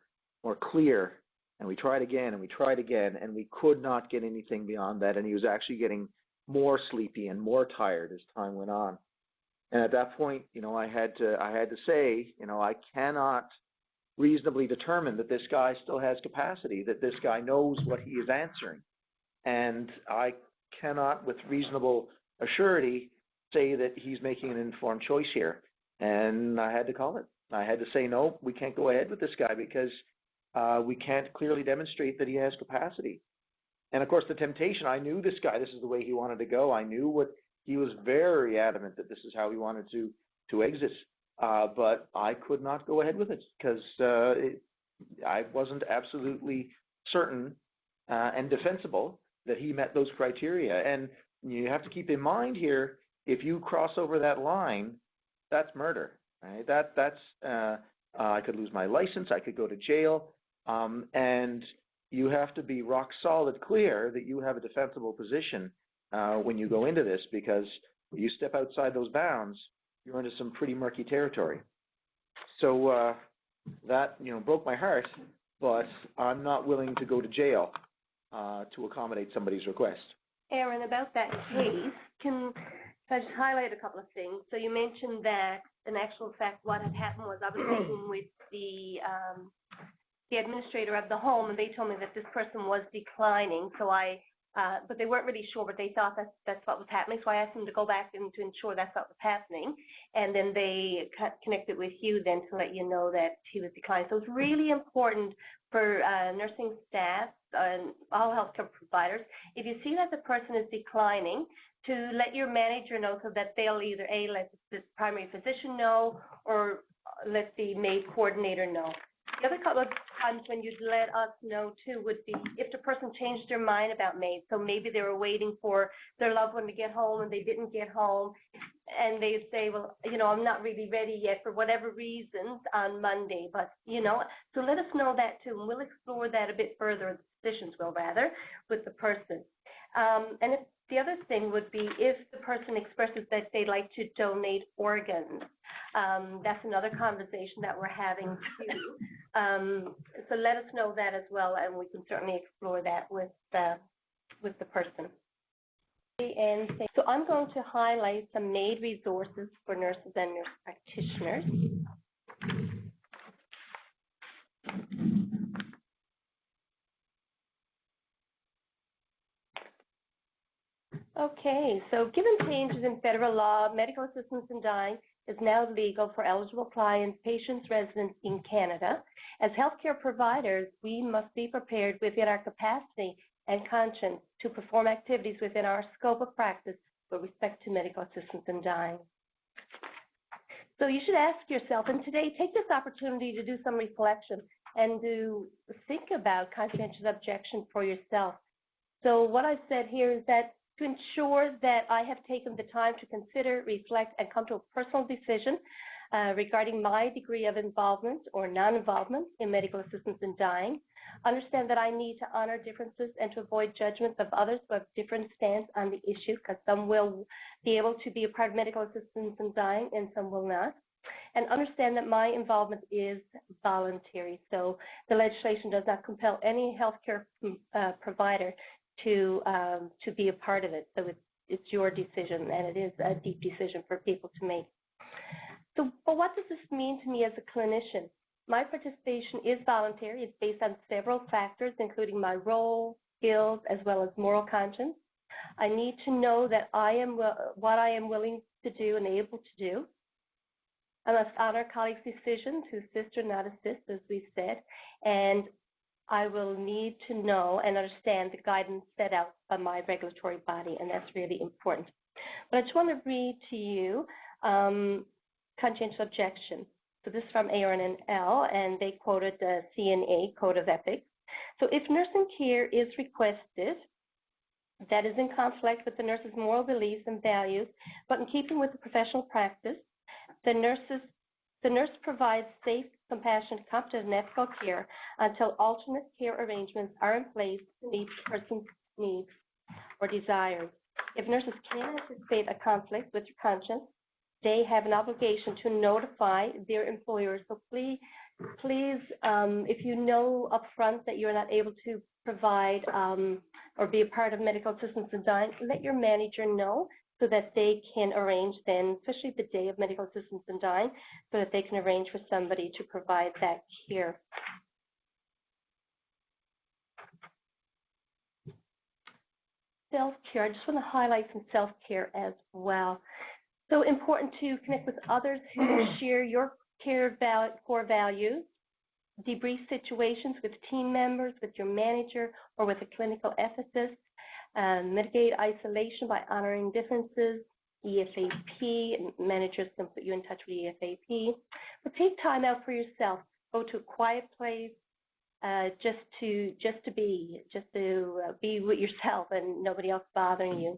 clear. And we tried again, and we tried again, and we could not get anything beyond that. And he was actually getting more sleepy and more tired as time went on. And at that point, I had to say, I cannot reasonably determine that this guy still has capacity, that this guy knows what he is answering. And I cannot, with reasonable assurity, say that he's making an informed choice here. And I had to call it. I had to say, no, we can't go ahead with this guy because we can't clearly demonstrate that he has capacity. And of course, the temptation, I knew this guy, this is the way he wanted to go. I knew he was very adamant that this is how he wanted to exit. But I could not go ahead with it because I wasn't absolutely certain and defensible that he met those criteria. And you have to keep in mind here, if you cross over that line, that's murder. Right? That's I could lose my license. I could go to jail. And you have to be rock solid clear that you have a defensible position when you go into this, because you step outside those bounds, you're into some pretty murky territory. So that broke my heart, but I'm not willing to go to jail to accommodate somebody's request. Aaron, about that case, can I just highlight a couple of things? So you mentioned that, in actual fact, what had happened was I was speaking with the administrator of the home, and they told me that this person was declining. So I but they weren't really sure, but they thought that's what was happening. So I asked them to go back and to ensure that's what was happening. And then they connected with you then to let you know that he was declining. So it's really important for nursing staff and all healthcare providers, if you see that the person is declining, to let your manager know so that they'll either let the primary physician know or let the MAID coordinator know. The other couple of times when you'd let us know too would be if the person changed their mind about MAID. So maybe they were waiting for their loved one to get home and they didn't get home, and they say, well, you know, I'm not really ready yet for whatever reasons on Monday, but, you know, so let us know that too, and we'll explore that a bit further, the physicians will rather, with the person. And if the other thing would be if the person expresses that they'd like to donate organs. That's another conversation that we're having too. So let us know that as well, and we can certainly explore that with the person. And so I'm going to highlight some MAID resources for nurses and nurse practitioners. Okay, so given changes in federal law, medical assistance in dying is now legal for eligible clients, patients, residents in Canada. As healthcare providers, we must be prepared within our capacity and conscience to perform activities within our scope of practice with respect to medical assistance in dying. So you should ask yourself, and today take this opportunity to do some reflection and to think about conscientious objection for yourself. So what I've said here is that to ensure that I have taken the time to consider, reflect, and come to a personal decision regarding my degree of involvement or non-involvement in medical assistance in dying. Understand that I need to honor differences and to avoid judgments of others who have different stance on the issue, because some will be able to be a part of medical assistance in dying and some will not. And understand that my involvement is voluntary. So the legislation does not compel any healthcare provider to be a part of it. So it's your decision, and it is a deep decision for people to make. So, but what does this mean to me as a clinician? My participation is voluntary. It's based on several factors, including my role, skills, as well as moral conscience. I need to know that I am what I am willing to do and able to do. I must honor colleagues' decision to assist or not assist, as we've said, and I will need to know and understand the guidance set out by my regulatory body, and that's really important. But I just want to read to you conscientious objection. So this is from RNL, and they quoted the CNA Code of Ethics. So if nursing care is requested that is in conflict with the nurse's moral beliefs and values, but in keeping with the professional practice, the nurse provides safe, compassionate, competent, and ethical care until alternate care arrangements are in place to meet the person's needs or desires. If nurses can anticipate a conflict with your conscience, they have an obligation to notify their employers. So please, if you know upfront that you're not able to provide or be a part of medical assistance in dying, let your manager know so that they can arrange then, especially the day of medical assistance in dying, so that they can arrange for somebody to provide that care. Self-care, I just want to highlight some self-care as well. So important to connect with others who share your core values, debrief situations with team members, with your manager, or with a clinical ethicist, mitigate isolation by honoring differences, EFAP, and managers can put you in touch with EFAP. But take time out for yourself. Go to a quiet place, just to be with yourself and nobody else bothering you.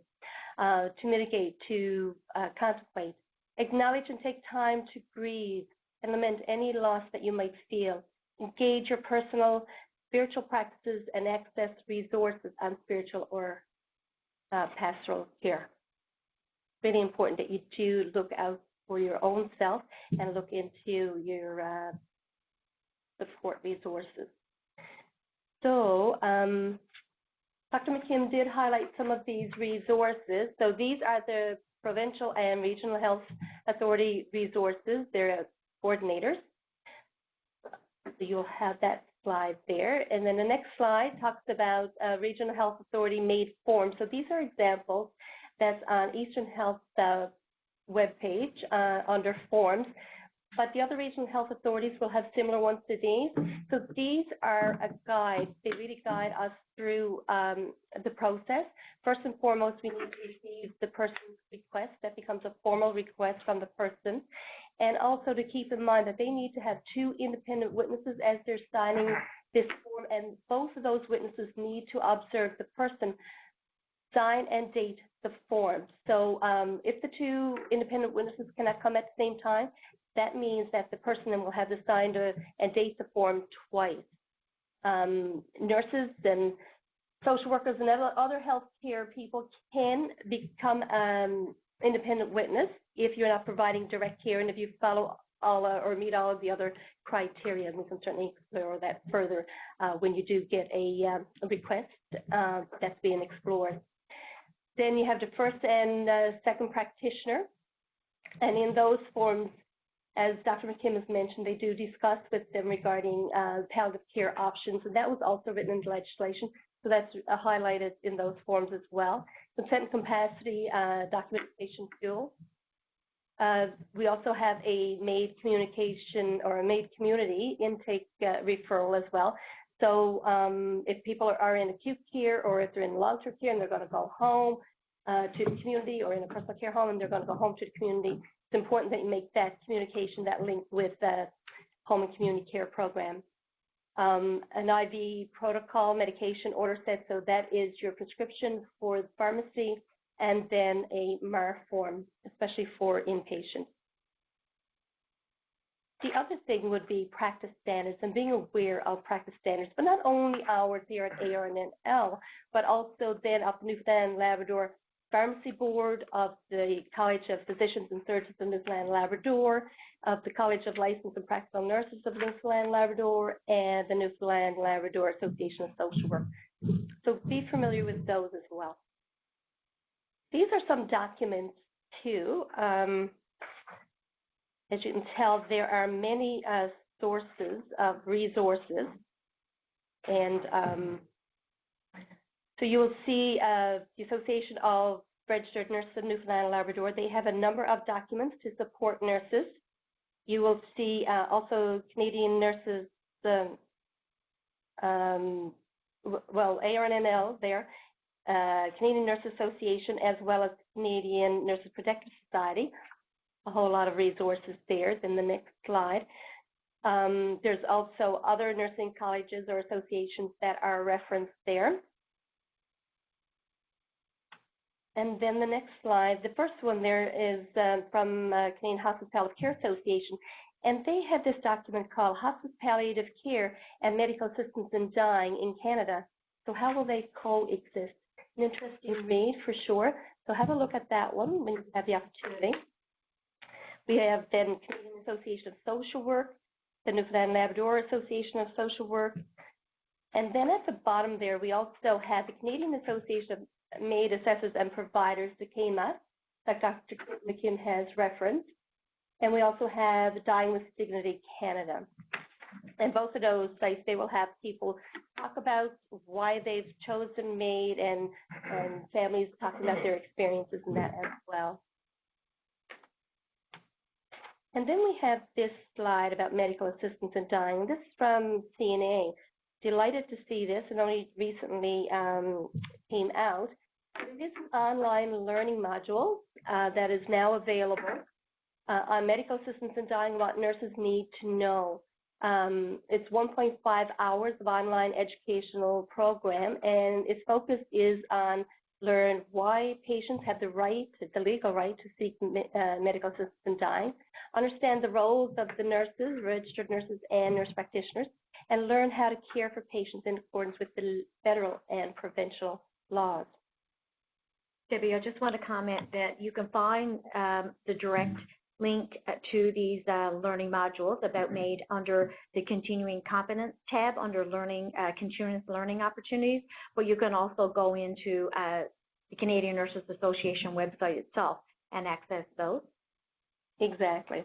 To mitigate, to contemplate, acknowledge and take time to breathe and lament any loss that you might feel. Engage your personal spiritual practices and access resources on spiritual or pastoral care. Really important that you do look out for your own self and look into your support resources. So, Dr. McKim did highlight some of these resources. So these are the provincial and regional health authority resources. They're coordinators. So you'll have that slide there. And then the next slide talks about Regional Health Authority MAID forms. So these are examples that's on Eastern Health's webpage under forms. But the other regional health authorities will have similar ones to these. So these are a guide. They really guide us through the process. First and foremost, we need to receive the person's request. That becomes a formal request from the person. And also to keep in mind that they need to have 2 independent witnesses as they're signing this form, and both of those witnesses need to observe the person sign and date the form. So if the 2 independent witnesses cannot come at the same time, that means that the person then will have to sign and date the form twice. Nurses and social workers and other healthcare people can become independent witness if you're not providing direct care and if you follow all or meet all of the other criteria. And we can certainly explore that further when you do get a request that's being explored. Then you have the first and second practitioner, and in those forms, as Dr. McKim has mentioned, they do discuss with them regarding palliative care options, and that was also written into legislation, so that's highlighted in those forms as well. Consent and capacity documentation tool. We also have a MAID communication or a MAID community intake referral as well. So if people are in acute care or if they're in long-term care and they're going to go home to the community, or in a personal care home and they're going to go home to the community, it's important that you make that communication, that link with the home and community care program. An IV protocol medication order set, so that is your prescription for the pharmacy, and then a MAR form, especially for inpatients. The other thing would be practice standards and being aware of practice standards, but not only ours here at ARNNL, but also then up Newfoundland and Labrador Pharmacy Board, of the College of Physicians and Surgeons of Newfoundland and Labrador, of the College of Licensed and Practical Nurses of Newfoundland and Labrador, and the Newfoundland and Labrador Association of Social Work. So be familiar with those as well. These are some documents too. As you can tell, there are many sources of resources, and so you will see the Association of Registered Nurses of Newfoundland and Labrador. They have a number of documents to support nurses. You will see also Canadian Nurses, ARNNL there, Canadian Nurses Association, as well as Canadian Nurses Protective Society. A whole lot of resources there. Then the next slide. There's also other nursing colleges or associations that are referenced there. And then the next slide, the first one there is from Canadian Hospice Palliative Care Association, and they have this document called Hospice Palliative Care and Medical Assistance in Dying in Canada. So how will they coexist? An interesting read for sure. So have a look at that one when you have the opportunity. We have then Canadian Association of Social Work, the Newfoundland and Labrador Association of Social Work, and then at the bottom there we also have the Canadian Association of MAID Assessors and Providers, the CAMA, that Dr. McKim has referenced, and we also have Dying with Dignity Canada. And both of those sites, they will have people talk about why they've chosen MAID, and families talking about their experiences in that as well. And then we have this slide about medical assistance in dying. This is from CNA. Delighted to see this, and only recently came out. It is an online learning module that is now available on medical assistance in dying, what nurses need to know. It's 1.5 hours of online educational program, and its focus is on learn why patients have the right, the legal right to seek medical assistance in dying, understand the roles of the nurses, registered nurses and nurse practitioners, and learn how to care for patients in accordance with the federal and provincial laws. Debbie, I just want to comment that you can find the direct link to these learning modules about MAID under the Continuing Competence tab under Learning, Continuous Learning Opportunities, but you can also go into the Canadian Nurses Association website itself and access those. Exactly.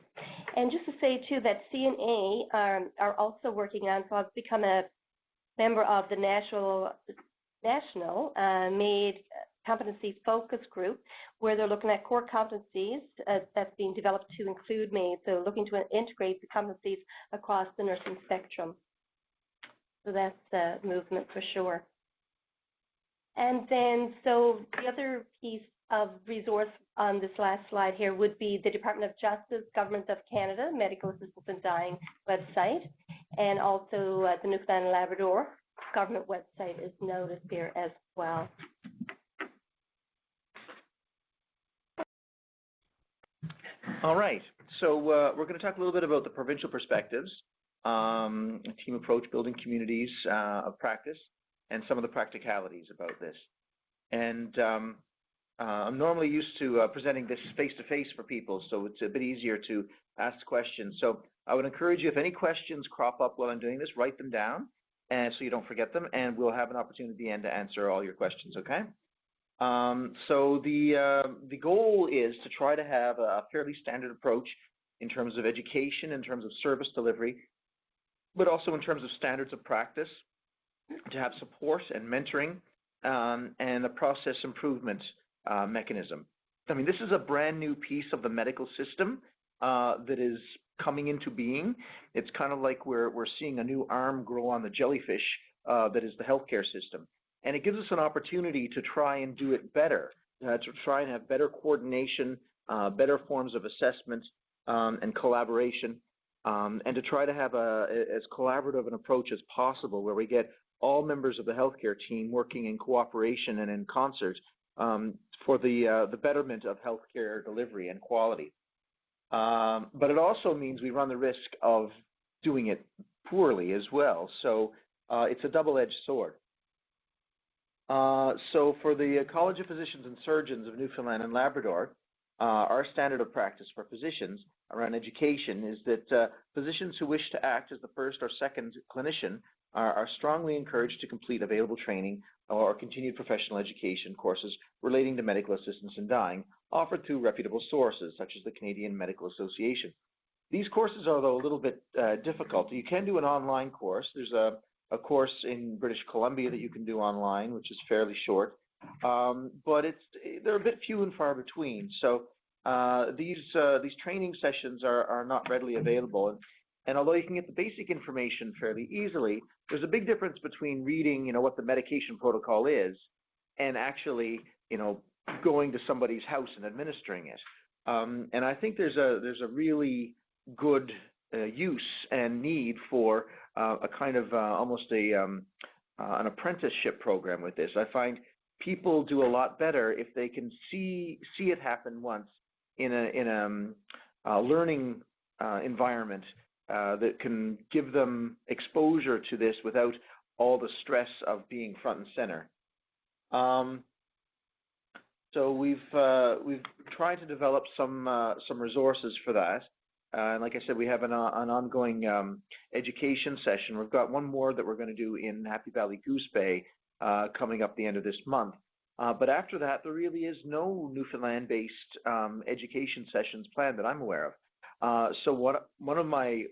And just to say, too, that CNA are also working on, so I've become a member of the national MAID competency focus group, where they're looking at core competencies that's being developed to include MAID, so looking to integrate the competencies across the nursing spectrum. So that's a movement for sure. And then, so the other piece of resource on this last slide here would be the Department of Justice, Government of Canada, Medical Assistance in Dying website, and also the Newfoundland and Labrador government website is noted here as well. All right, so we're going to talk a little bit about the provincial perspectives, team approach, building communities of practice, and some of the practicalities about this. And I'm normally used to presenting this face-to-face for people, so it's a bit easier to ask questions. So I would encourage you, if any questions crop up while I'm doing this, write them down, and so you don't forget them, and we'll have an opportunity at the end to answer all your questions, okay? So the goal is to try to have a fairly standard approach in terms of education, in terms of service delivery, but also in terms of standards of practice, to have support and mentoring, and a process improvement mechanism. I mean, this is a brand new piece of the medical system that is coming into being. It's kind of like we're seeing a new arm grow on the jellyfish that is the healthcare system. And it gives us an opportunity to try and do it better, to try and have better coordination, better forms of assessment and collaboration, and to try to have as collaborative an approach as possible, where we get all members of the healthcare team working in cooperation and in concert for the betterment of healthcare delivery and quality. But it also means we run the risk of doing it poorly as well. So it's a double-edged sword. So for the College of Physicians and Surgeons of Newfoundland and Labrador, our standard of practice for physicians around education is that physicians who wish to act as the first or second clinician are strongly encouraged to complete available training or continued professional education courses relating to medical assistance in dying, offered through reputable sources such as the Canadian Medical Association. These courses are, though, a little bit difficult. You can do an online course. There's a course in British Columbia that you can do online, which is fairly short, but they're a bit few and far between. So these training sessions are not readily available. And although you can get the basic information fairly easily, there's a big difference between reading, what the medication protocol is, and actually, going to somebody's house and administering it. And I think there's a really good use and need for a kind of almost an apprenticeship program with this. I find people do a lot better if they can see it happen once in a learning environment that can give them exposure to this without all the stress of being front and center. So we've tried to develop some resources for that. And like I said, we have an ongoing education session. We've got one more that we're going to do in Happy Valley Goose Bay coming up the end of this month. But after that, there really is no Newfoundland-based education sessions planned that I'm aware of. So one of my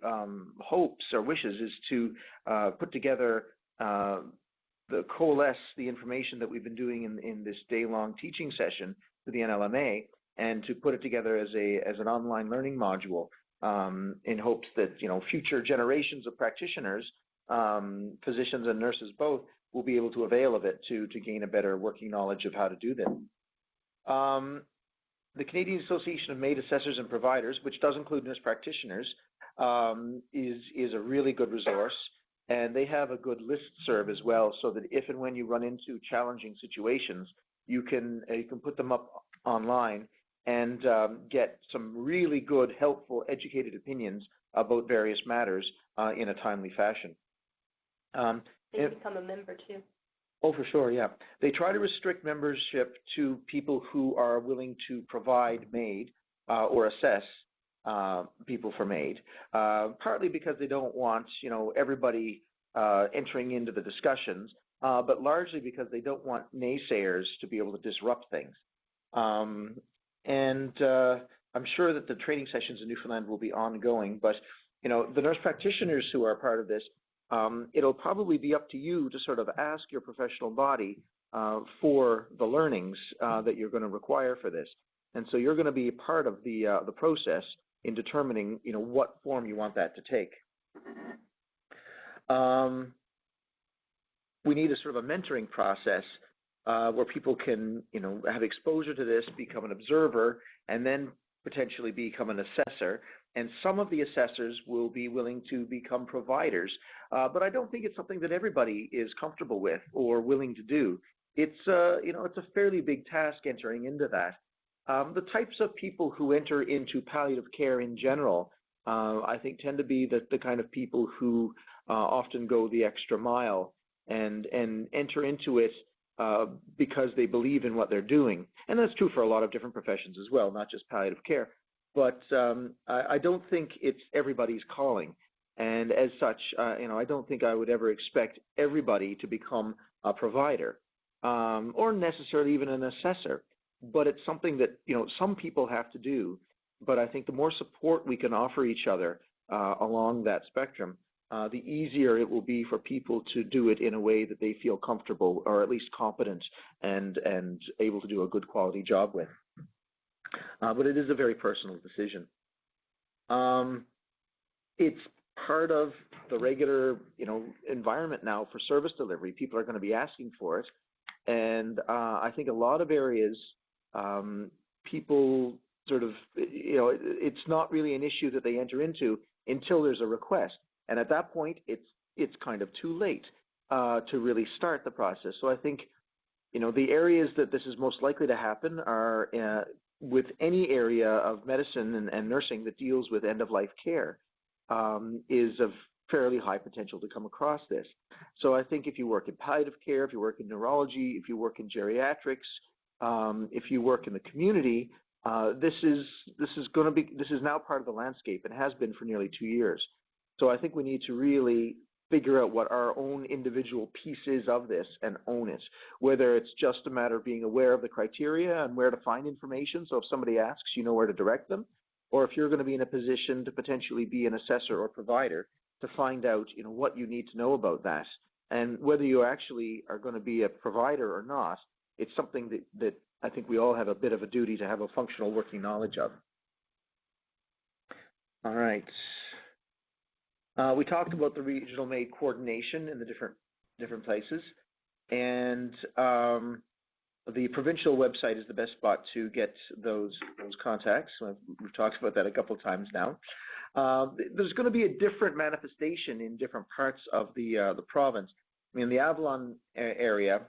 hopes or wishes is to put together, coalesce the information that we've been doing in this day-long teaching session to the NLMA, and to put it together as an online learning module in hopes that future generations of practitioners, physicians and nurses both, will be able to avail of it to gain a better working knowledge of how to do this. The Canadian Association of MAID Assessors and Providers, which does include nurse practitioners, is a really good resource, and they have a good listserv as well, so that if and when you run into challenging situations, you can put them up online and get some really good, helpful, educated opinions about various matters in a timely fashion. They become a member too. Oh, for sure, yeah. They try to restrict membership to people who are willing to provide MAID or assess people for MAID, partly because they don't want, everybody entering into the discussions, but largely because they don't want naysayers to be able to disrupt things. And I'm sure that the training sessions in Newfoundland will be ongoing, but you know, the nurse practitioners who are part of this, it'll probably be up to you to sort of ask your professional body for the learnings that you're going to require for this. And so you're going to be part of the process in determining, you know, what form you want that to take. We need a sort of a mentoring process where people can, you know, have exposure to this, become an observer, and then potentially become an assessor. And some of the assessors will be willing to become providers, but I don't think it's something that everybody is comfortable with or willing to do. It's you know, it's a fairly big task entering into that. The types of people who enter into palliative care in general, I think, tend to be the kind of people who often go the extra mile and enter into it because they believe in what they're doing. And that's true for a lot of different professions as well, not just palliative care. But I don't think it's everybody's calling. And as such, you know, I don't think I would ever expect everybody to become a provider or necessarily even an assessor. But it's something that, you know, some people have to do. But I think the more support we can offer each other along that spectrum, the easier it will be for people to do it in a way that they feel comfortable or at least competent and able to do a good quality job with. But it is a very personal decision. It's part of the regular, you know, environment now for service delivery. People are going to be asking for it. And I think a lot of areas, people sort of, you know, it's not really an issue that they enter into until there's a request. And at that point, it's kind of too late to really start the process. So I think, you know, the areas that this is most likely to happen are with any area of medicine and nursing that deals with end-of-life care is of fairly high potential to come across this. So I think if you work in palliative care, if you work in neurology, if you work in geriatrics, if you work in the community, this is now part of the landscape and has been for nearly 2 years. So I think we need to really figure out what our own individual piece is of this and own it, whether it's just a matter of being aware of the criteria and where to find information. So if somebody asks, you know where to direct them, or if you're going to be in a position to potentially be an assessor or provider to find out, you know, what you need to know about that. And whether you actually are going to be a provider or not, it's something that I think we all have a bit of a duty to have a functional working knowledge of. All right. We talked about the regional MAID coordination in the different places, and the provincial website is the best spot to get those contacts. We've talked about that a couple of times now. There's going to be a different manifestation in different parts of the province. I mean, in the Avalon area,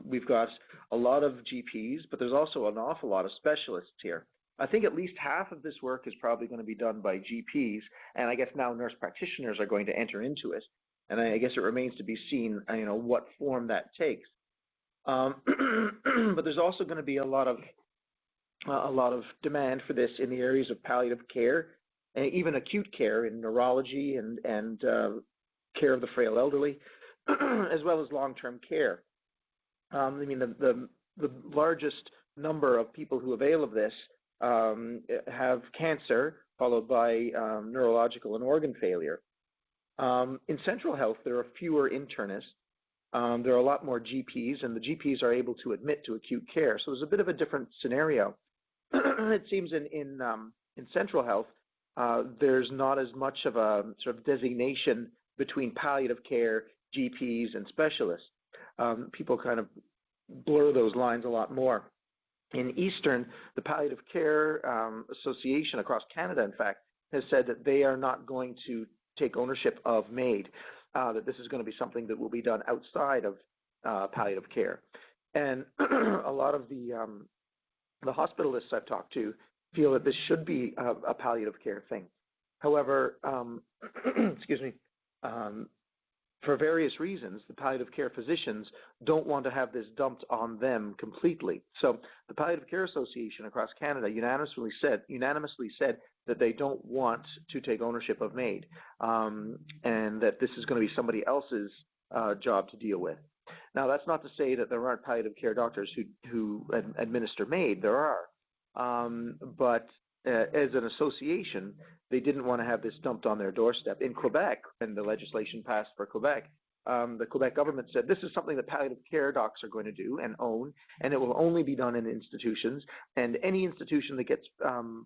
we've got a lot of GPs, but there's also an awful lot of specialists here. I think at least half of this work is probably going to be done by GPs, and I guess now nurse practitioners are going to enter into it. And I guess it remains to be seen, you know, what form that takes. But there's also going to be a lot of demand for this in the areas of palliative care, and even acute care in neurology and care of the frail elderly, as well as long-term care. I mean, the largest number of people who avail of this have cancer, followed by neurological and organ failure. In central health, there are fewer internists. There are a lot more GPs, and the GPs are able to admit to acute care. So there's a bit of a different scenario. It seems in central health, there's not as much of a sort of designation between palliative care, GPs, and specialists. People kind of blur those lines a lot more. In Eastern, the Palliative Care Association across Canada, in fact, has said that they are not going to take ownership of MAID, that this is going to be something that will be done outside of palliative care. And a lot of the hospitalists I've talked to feel that this should be a palliative care thing. However, excuse me, for various reasons, the palliative care physicians don't want to have this dumped on them completely. So the Palliative Care Association across Canada unanimously said that they don't want to take ownership of MAID, and that this is going to be somebody else's job to deal with. Now, that's not to say that there aren't palliative care doctors who administer MAID. There are. But as an association, they didn't want to have this dumped on their doorstep. In Quebec, when the legislation passed for Quebec, the Quebec government said this is something that palliative care docs are going to do and own, and it will only be done in institutions, and any institution that gets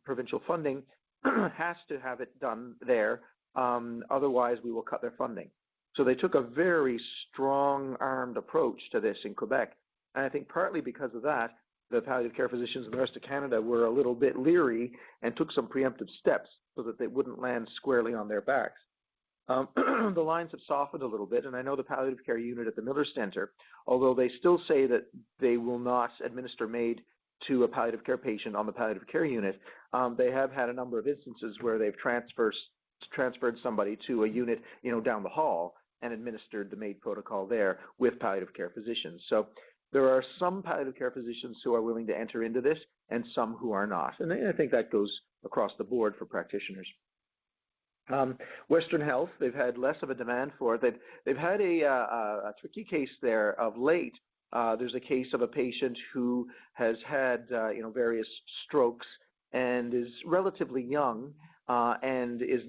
provincial funding has to have it done there, otherwise we will cut their funding. So they took a very strong-armed approach to this in Quebec, and I think partly because of that, the palliative care physicians in the rest of Canada were a little bit leery and took some preemptive steps so that they wouldn't land squarely on their backs. The lines have softened a little bit, and I know the palliative care unit at the Miller Centre, although they still say that they will not administer MAID to a palliative care patient on the palliative care unit, they have had a number of instances where they've transferred somebody to a unit, down the hall and administered the MAID protocol there with palliative care physicians. So there are some palliative care physicians who are willing to enter into this and some who are not. And I think that goes across the board for practitioners. Western Health, they've had less of a demand for it. They've had a tricky case there of late. There's a case of a patient who has had various strokes and is relatively young and is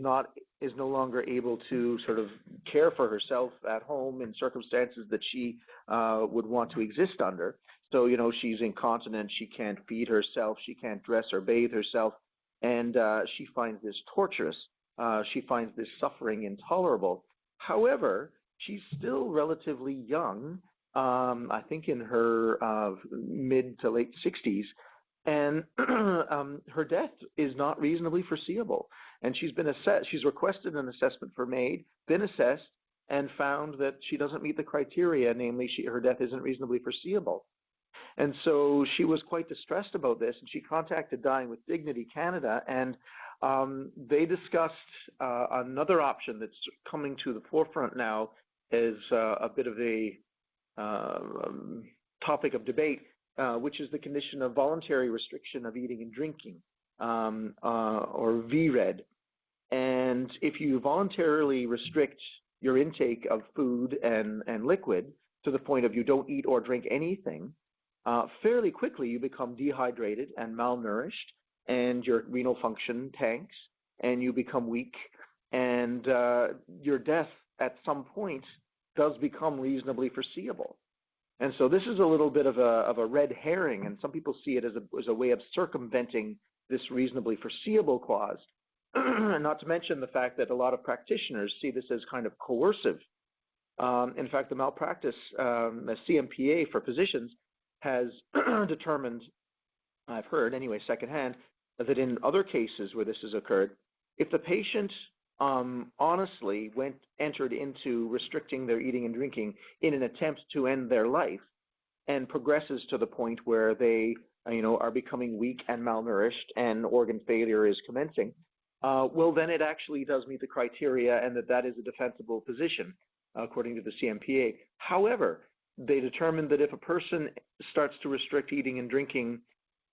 no longer able to sort of care for herself at home in circumstances that she would want to exist under. So, she's incontinent, she can't feed herself, she can't dress or bathe herself, and she finds this torturous. She finds this suffering intolerable. However, she's still relatively young, I think in her mid to late 60s, and her death is not reasonably foreseeable. And she's been assessed, she's requested an assessment for MAID, been assessed, and found that she doesn't meet the criteria, namely her death isn't reasonably foreseeable. And so she was quite distressed about this, and she contacted Dying with Dignity Canada, and they discussed another option that's coming to the forefront now as a bit of a topic of debate, which is the condition of voluntary restriction of eating and drinking, or VRED. And if you voluntarily restrict your intake of food and liquid to the point of you don't eat or drink anything, fairly quickly you become dehydrated and malnourished, and your renal function tanks, and you become weak, and your death at some point does become reasonably foreseeable. And so this is a little bit of a red herring, and some people see it as a way of circumventing this reasonably foreseeable clause. Not to mention the fact that a lot of practitioners see this as kind of coercive. In fact, the malpractice, the CMPA for physicians has determined, I've heard anyway secondhand, that in other cases where this has occurred, if the patient honestly entered into restricting their eating and drinking in an attempt to end their life and progresses to the point where they are becoming weak and malnourished and organ failure is commencing, well, then it actually does meet the criteria, and that is a defensible position, according to the CMPA. However, they determined that if a person starts to restrict eating and drinking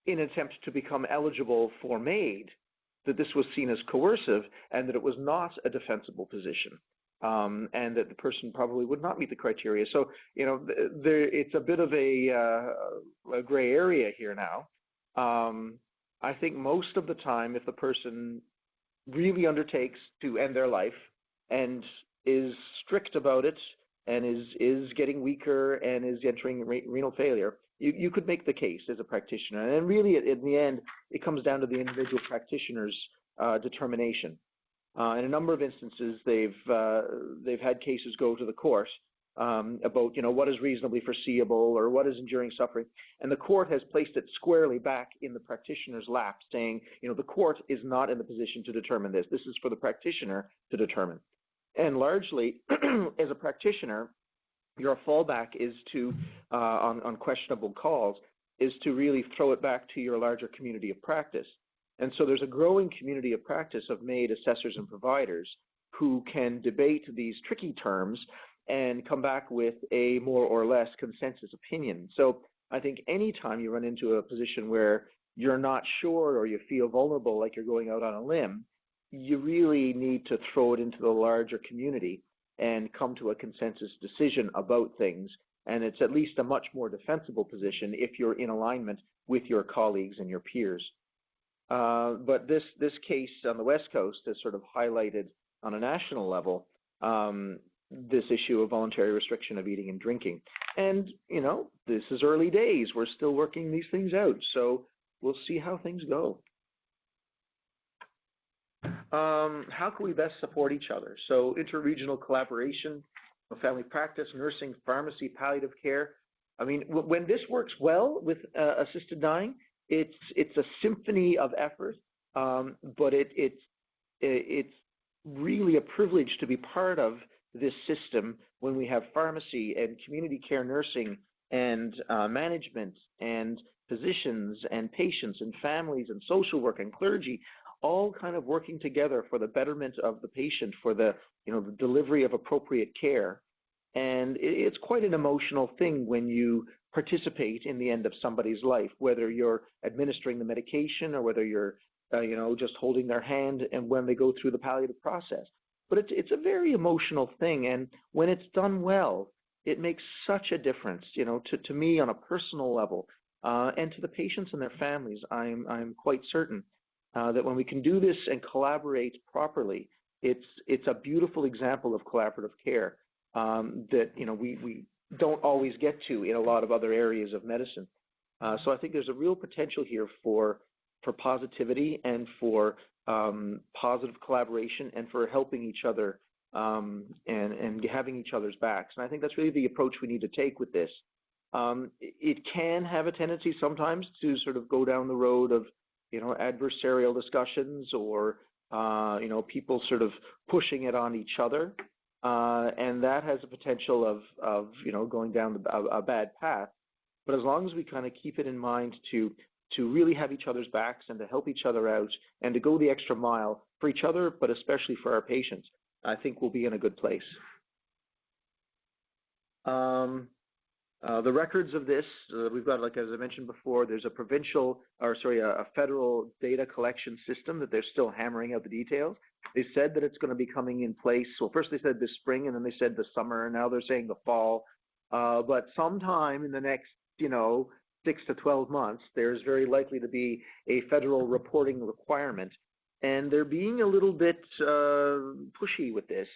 in an attempt to become eligible for MAID, that this was seen as coercive and that it was not a defensible position, and that the person probably would not meet the criteria. So, it's a bit of a gray area here now. I think most of the time, if the person really undertakes to end their life and is strict about it and is getting weaker and is entering renal failure, you could make the case as a practitioner. And really, in the end, it comes down to the individual practitioner's determination. In a number of instances, they've had cases go to the court about what is reasonably foreseeable or what is enduring suffering, and the court has placed it squarely back in the practitioner's lap, saying the court is not in the position to determine this. This is for the practitioner to determine. And largely, as a practitioner, your fallback is to, on questionable calls, is to really throw it back to your larger community of practice. And so there's a growing community of practice of MAID assessors and providers who can debate these tricky terms and come back with a more or less consensus opinion. So I think anytime you run into a position where you're not sure or you feel vulnerable, like you're going out on a limb, you really need to throw it into the larger community and come to a consensus decision about things. And it's at least a much more defensible position if you're in alignment with your colleagues and your peers. but this case on the West Coast has sort of highlighted on a national level this issue of voluntary restriction of eating and drinking. And, you know, this is early days. We're still working these things out. So we'll see how things go. How can we best support each other? So interregional collaboration, family practice, nursing, pharmacy, palliative care. I mean, when this works well with assisted dying, it's a symphony of effort, but it's really a privilege to be part of this system when we have pharmacy and community care nursing and management and physicians and patients and families and social work and clergy all kind of working together for the betterment of the patient, for the, you know, the delivery of appropriate care. And it's quite an emotional thing when you participate in the end of somebody's life, whether you're administering the medication or whether you're, you know, just holding their hand and when they go through the palliative process. But it's a very emotional thing, and when it's done well, it makes such a difference, you know, to me on a personal level, and to the patients and their families. I'm quite certain that when we can do this and collaborate properly, it's a beautiful example of collaborative care that, you know, we don't always get to in a lot of other areas of medicine. So I think there's a real potential here for positivity and for positive collaboration and for helping each other and having each other's backs. And I think that's really the approach we need to take with this. It can have a tendency sometimes to sort of go down the road of, you know, adversarial discussions or, you know, people sort of pushing it on each other. And that has a potential of you know, going down a bad path. But as long as we kind of keep it in mind to really have each other's backs and to help each other out and to go the extra mile for each other, but especially for our patients, I think we'll be in a good place. The records of this, we've got, like as I mentioned before, there's a federal data collection system that they're still hammering out the details. They said that it's going to be coming in place. Well, first they said this spring, and then they said the summer, and now they're saying the fall. But sometime in the next, you know, 6 to 12 months, there's very likely to be a federal reporting requirement. And they're being a little bit pushy with this.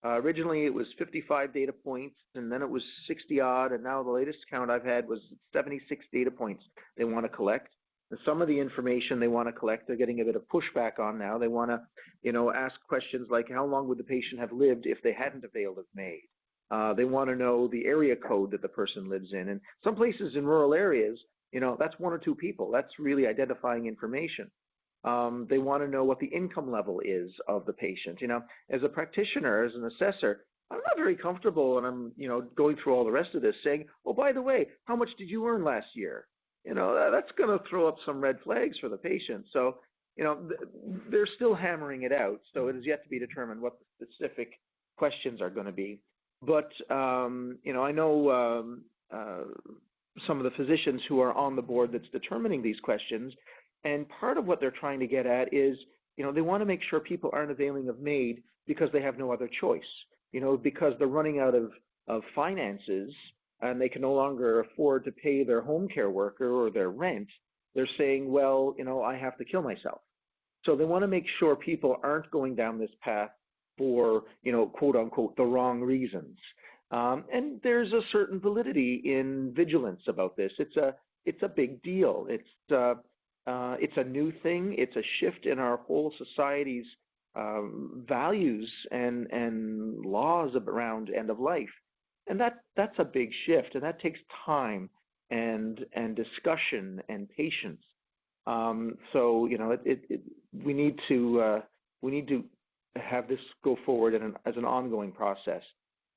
Originally, it was 55 data points, and then it was 60 odd, and now the latest count I've had was 76 data points they want to collect. And some of the information they want to collect, they're getting a bit of pushback on now. They want to, you know, ask questions like, how long would the patient have lived if they hadn't availed of MAID? They want to know the area code that the person lives in. And some places in rural areas, you know, that's 1 or 2 people. That's really identifying information. They want to know what the income level is of the patient. You know, as a practitioner, as an assessor, I'm not very comfortable, and I'm, you know, going through all the rest of this saying, oh, by the way, how much did you earn last year? You know, that's going to throw up some red flags for the patient. So, you know, they're still hammering it out. So it is yet to be determined what the specific questions are going to be. But, you know, I know some of the physicians who are on the board that's determining these questions. And part of what they're trying to get at is, you know, they want to make sure people aren't availing of MAID because they have no other choice, you know, because they're running out of finances and they can no longer afford to pay their home care worker or their rent. They're saying, well, you know, I have to kill myself. So they want to make sure people aren't going down this path for, you know, quote unquote, the wrong reasons. And there's a certain validity in vigilance about this. It's a big deal. It's a new thing. It's a shift in our whole society's values and laws around end of life. And that's a big shift, and that takes time and discussion and patience. So, you know, we need to have this go forward as an ongoing process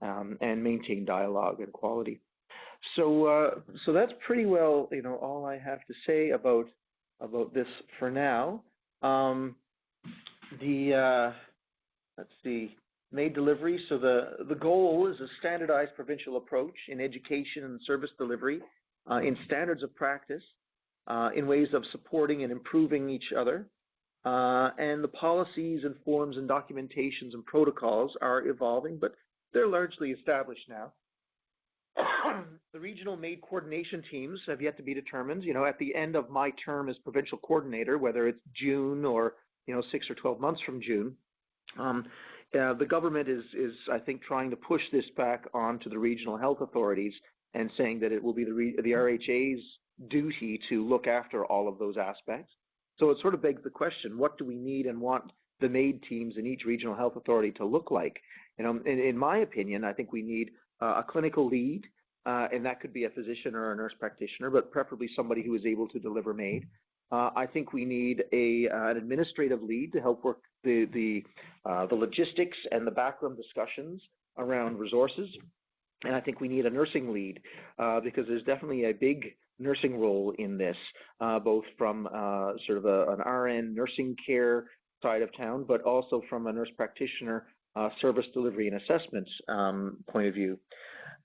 and maintain dialogue and quality. So that's pretty well, you know, all I have to say about this for now. Let's see, MAID delivery. So the goal is a standardized provincial approach in education and service delivery, in standards of practice, in ways of supporting and improving each other. And the policies and forms and documentations and protocols are evolving, but they're largely established now. The regional MAID coordination teams have yet to be determined. You know, at the end of my term as provincial coordinator, whether it's June or, 6 or 12 months from June, the government is, I think, trying to push this back onto the regional health authorities and saying that it will be the RHA's duty to look after all of those aspects. So it sort of begs the question, what do we need and want the MAID teams in each regional health authority to look like? In my opinion, I think we need a clinical lead, and that could be a physician or a nurse practitioner, but preferably somebody who is able to deliver MAID. I think we need an administrative lead to help work the logistics and the backroom discussions around resources. And I think we need a nursing lead because there's definitely a big nursing role in this, both from sort of an RN nursing care side of town, but also from a nurse practitioner service delivery and assessments point of view.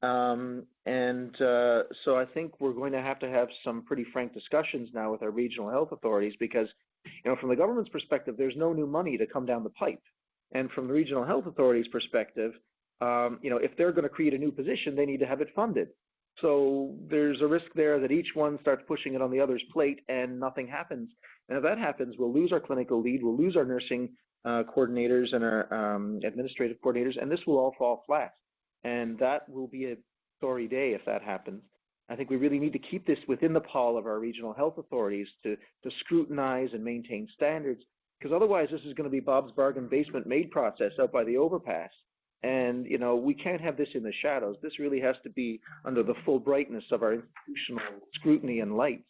So I think we're going to have some pretty frank discussions now with our regional health authorities because, from the government's perspective, there's no new money to come down the pipe. And from the regional health authorities' perspective, if they're going to create a new position, they need to have it funded. So there's a risk there that each one starts pushing it on the other's plate and nothing happens. And if that happens, we'll lose our clinical lead, we'll lose our nursing coordinators and our administrative coordinators, and this will all fall flat. And that will be a sorry day if that happens. I think we really need to keep this within the pall of our regional health authorities to scrutinize and maintain standards, because otherwise this is going to be Bob's bargain basement MAID process out by the overpass. And, we can't have this in the shadows. This really has to be under the full brightness of our institutional scrutiny and light.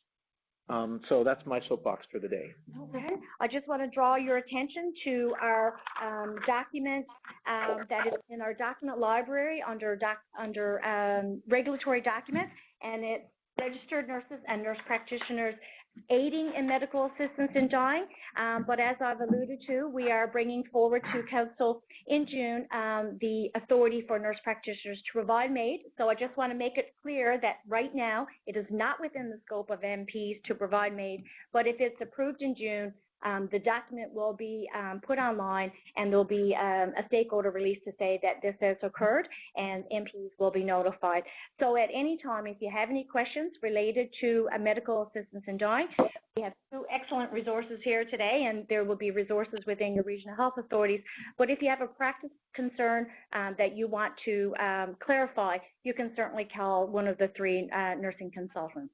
So that's my soapbox for the day. Okay. I just want to draw your attention to our document that is in our document library under regulatory documents, and it's registered nurses and nurse practitioners aiding in medical assistance in dying. But as I've alluded to, we are bringing forward to Council in June the authority for nurse practitioners to provide MAID. So I just want to make it clear that right now it is not within the scope of MPs to provide MAID, but if it's approved in June, the document will be put online, and there'll be a stakeholder release to say that this has occurred, and MPs will be notified. So at any time, if you have any questions related to medical assistance in dying, we have two excellent resources here today, and there will be resources within your regional health authorities. But if you have a practice concern that you want to clarify, you can certainly call one of the three nursing consultants.